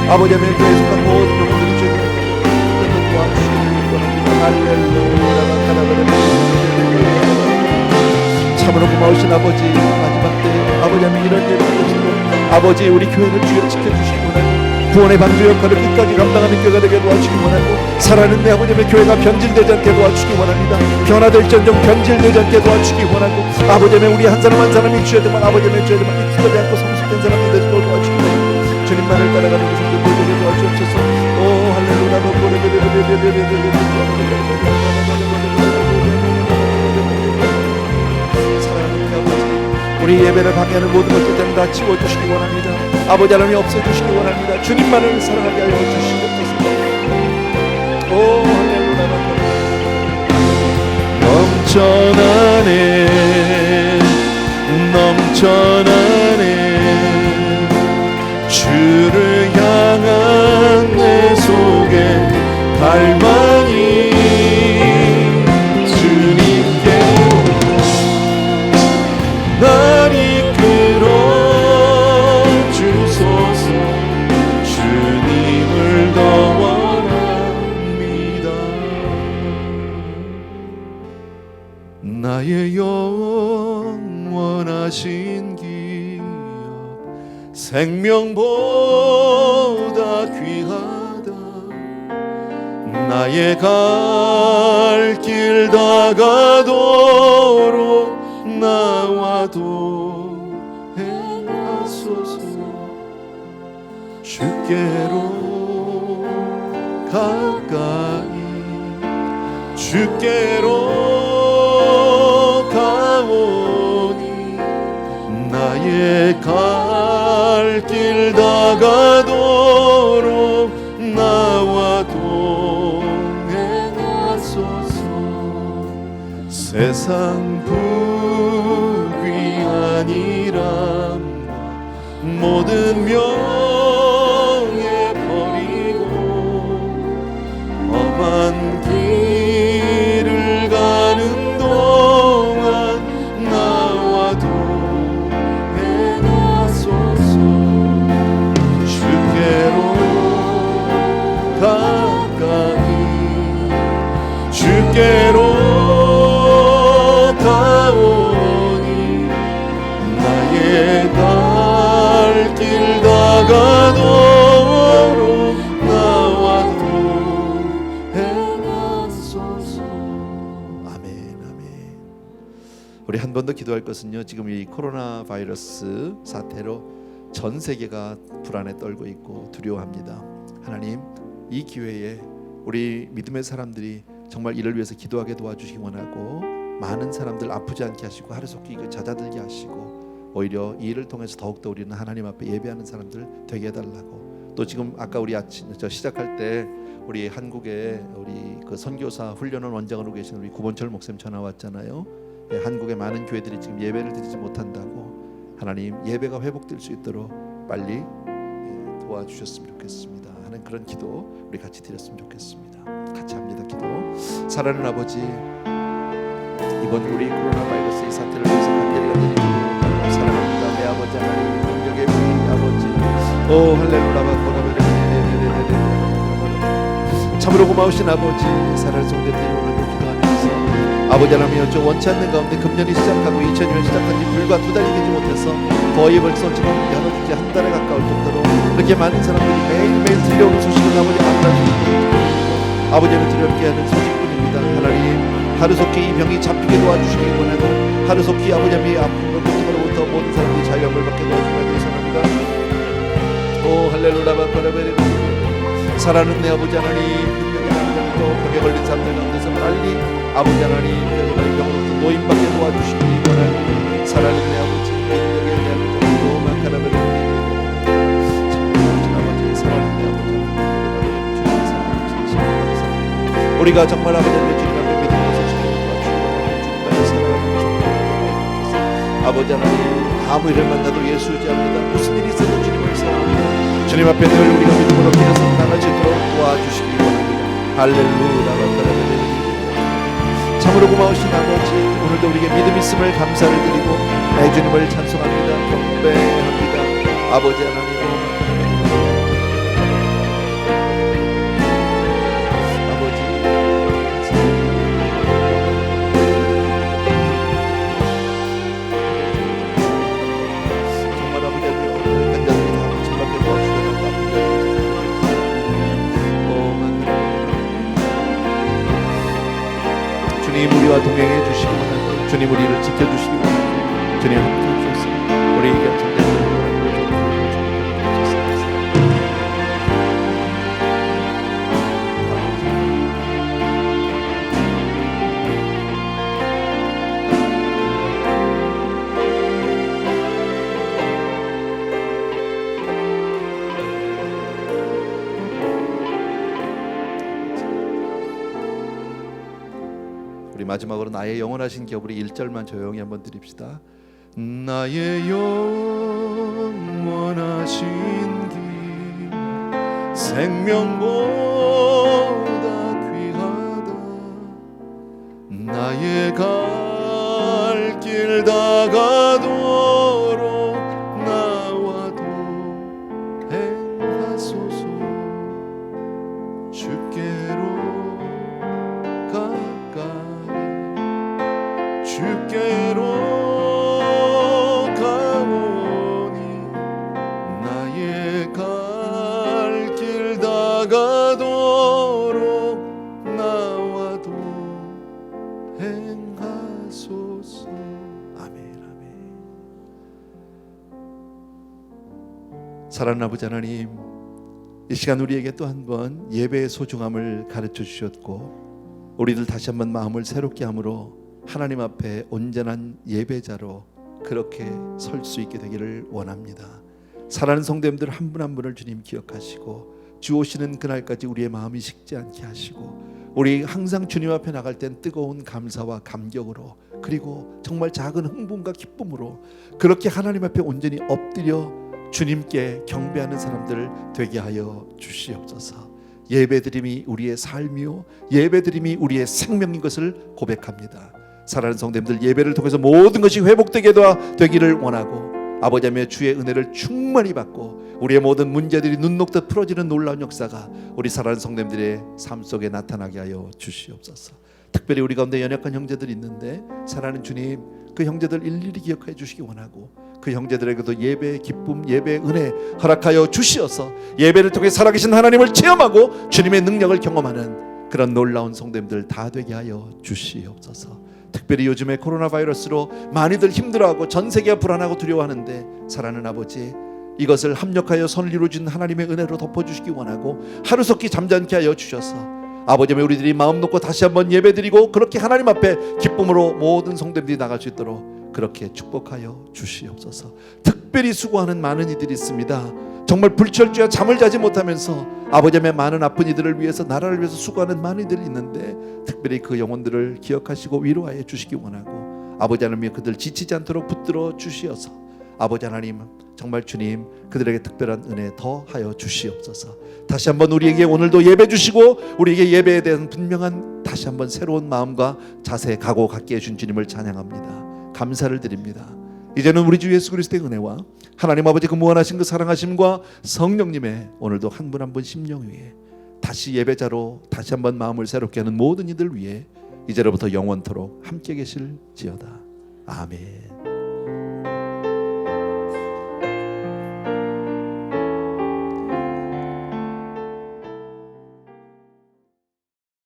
아버지 하나님 교회에 속한 모든 영혼들이 주님 도와주시기를 원합니다. 할렐루야. 참으로 고마우신 아버지, 마지막 때 아버지 하나님 이런 예를 드시고, 아버지 우리 교회를 주여 지켜주시기 원하고, 구원의 방주 역할을 끝까지 감당하는 교회가 되게 도와주시기 원하고, 살아있는 내 아버지의 교회가 변질되지 않게 도와주시기 원합니다. 변화될지언정 변질되지 않게 도와주시기 원하고, 아버지의 우리 한 사람 한 사람이 주여 정말 아버지의 주여 정말 익숙하지 않고 성숙된 사람이 되도록 도와주시기 원하고, 주님만을 따라가는 우리 성도들에게 도와주옵소서. 오 할렐루야. 사랑하는 아버지, 우리 예배를 방해하는 모든 것들 다 치워주시기 원합니다. 아버지 하나님 없애주시기 원합니다. 주님만을 사랑하게 하여 주시옵소서. 오 할렐루야. 넘쳐나네, 넘쳐나네, 주를 향한 내 속에 갈망이, 주님께 날 이끌어 주소서. 주님을 더 원합니다. 나의 영원하신 생명보다 귀하다. 나의 갈 길 다가도록 나와도 행하소서. 주께로 가까이, 주께로 가오니, 나의 갈 길 다가도록 나와도 행하소서. 세상 부귀하니라 모든 명예 버리고, 험한 길을 가는 동안 나와도 주께로 가오니, 나의 갈 길 다가도록 나와도 행하소서. 아멘, 아멘. 우리 한 번 더 기도할 것은요, 지금 이 코로나 바이러스 사태로 전 세계가 불안에 떨고 있고 두려워합니다. 하나님, 이 기회에 우리 믿음의 사람들이 정말 이를 위해서 기도하게 도와주시기 원하고, 많은 사람들 아프지 않게 하시고 하루속히 잦아들게 하시고, 오히려 이 일을 통해서 더욱더 우리는 하나님 앞에 예배하는 사람들 되게 해달라고. 또 지금 아까 우리 아침 시작할 때 우리 한국에 우리 그 선교사 훈련원 원장으로 계신 우리 구본철 목사님 전화 왔잖아요. 한국의 많은 교회들이 지금 예배를 드리지 못한다고. 하나님, 예배가 회복될 수 있도록 빨리 도와주셨으면 좋겠습니다 하는 그런 기도 우리 같이 드렸으면 좋겠습니다. 같이 합니다. 기도. 사랑하는 아버지, 이번 우리 코로나 바이러스 이 사태를 위해서 간절히 드리고 사랑합니다. 내 아버지 하나님, 능력의 우리 아버지, 오 할렐루야. 참으로 고마우신 아버지, 사랑하는 성도들이 오늘도 기도하면서 아버지 하나님 저 원치 않는 가운데 금년이 시작하고 2000년 시작한 지 불과 2달이 되지 못해서 거의 벌써 지금 여러 주째 한 달에 가까울 정도로 그렇게 많은 사람들이 매일매일 들려오는 소식은 아버지 아버지 아버지를 두렵게 하는 소식뿐입니다. 하나님 하루속히 이 병이 잡히게 도와주시기 원하고 하루속히 아버지 하나님의 아픔과 고통으로부터 모든 사람들이 자유함을 받게 도와주시기 원합니다. 오 할렐루야 바라베레 사랑하는 내 아버지 하나님 능력의 하나님으로 병에 걸린 사람들 가운데서 빨리 아버지 하나님 병으로부터 노임받게 도와주시기 원하는 사랑하는 내 아버지 능력의 하나님으로 마카라베레 아버지 사랑하는 내 아버지 우리가 정말 아버지 하나님 주님 앞에 믿음으로 서시기를 도와주시고 주님만을 사랑하는 아버지 하나님 아무 일을 만나도 예수 의지합니다. 무슨 일이 있어도 주님을 사랑합니다. 주님 앞에 늘 우리가 믿음으로 계속 나갈 수 있도록 도와주시기 원합니다. 할렐루야. 참으로 고마우신 아버지 오늘도 우리에게 믿음 있음을 감사를 드리고 내 주님을 찬송합니다. 경배합니다. 아버지 하나님 주님 우리와 동행해 주시기 원하고 주님 우리를 지켜주시기 원하고 주님 함께 하소서. 우리에게 전대적으로 우리 마지막으로 나의 영원하신 기업 우리 1절만 조용히 한번 드립시다. 나의 영원하신 길 생명보다 귀하다 나의 갈 길 다가도록 나와도 행하소서 주께로 주께로 가오니 나의 갈 길 다가도록 나와도 행하소서. 아멘 아멘. 사랑하는 아버지 하나님 이 시간 우리에게 또 한 번 예배의 소중함을 가르쳐 주셨고 우리들 다시 한번 마음을 새롭게 함으로 하나님 앞에 온전한 예배자로 그렇게 설 수 있게 되기를 원합니다. 사랑하는 성도님들 한 분 한 분을 주님 기억하시고 주 오시는 그날까지 우리의 마음이 식지 않게 하시고 우리 항상 주님 앞에 나갈 땐 뜨거운 감사와 감격으로 그리고 정말 작은 흥분과 기쁨으로 그렇게 하나님 앞에 온전히 엎드려 주님께 경배하는 사람들 되게 하여 주시옵소서. 예배드림이 우리의 삶이요 예배드림이 우리의 생명인 것을 고백합니다. 사랑하는 성도님들 예배를 통해서 모든 것이 회복되게 되기를 원하고 아버지 하나님의 주의 은혜를 충만히 받고 우리의 모든 문제들이 눈 녹듯 풀어지는 놀라운 역사가 우리 사랑하는 성도님들의 삶 속에 나타나게 하여 주시옵소서. 특별히 우리 가운데 연약한 형제들이 있는데 사랑하는 주님 그 형제들 일일이 기억해 주시기 원하고 그 형제들에게도 예배의 기쁨 예배의 은혜 허락하여 주시어서 예배를 통해 살아계신 하나님을 체험하고 주님의 능력을 경험하는 그런 놀라운 성도님들 다 되게 하여 주시옵소서. 특별히 요즘에 코로나 바이러스로 많이들 힘들어하고 전 세계가 불안하고 두려워하는데 사랑하는 아버지 이것을 합력하여 선을 이루어진 하나님의 은혜로 덮어주시기 원하고 하루속히 잠잠케 하여 주셔서 아버지 우리들이 마음 놓고 다시 한번 예배드리고 그렇게 하나님 앞에 기쁨으로 모든 성도들이 나갈 수 있도록 그렇게 축복하여 주시옵소서. 특별히 수고하는 많은 이들이 있습니다. 정말 불철주야 잠을 자지 못하면서 아버지의 많은 아픈 이들을 위해서 나라를 위해서 수고하는 많은 이들이 있는데 특별히 그 영혼들을 기억하시고 위로하여 주시기 원하고 아버지 하나님 그들 지치지 않도록 붙들어 주시어서 아버지 하나님 정말 주님 그들에게 특별한 은혜 더하여 주시옵소서. 다시 한번 우리에게 오늘도 예배 주시고 우리에게 예배에 대한 분명한 다시 한번 새로운 마음과 자세 각오 갖게 해준 주님을 찬양합니다. 감사를 드립니다. 이제는 우리 주 예수 그리스도의 은혜와 하나님 아버지 그 무한하신 그 사랑하심과 성령님의 오늘도 한 분 한 분 심령 위에 다시 예배자로 다시 한번 마음을 새롭게 하는 모든 이들 위해 이제로부터 영원토록 함께 계실지어다. 아멘.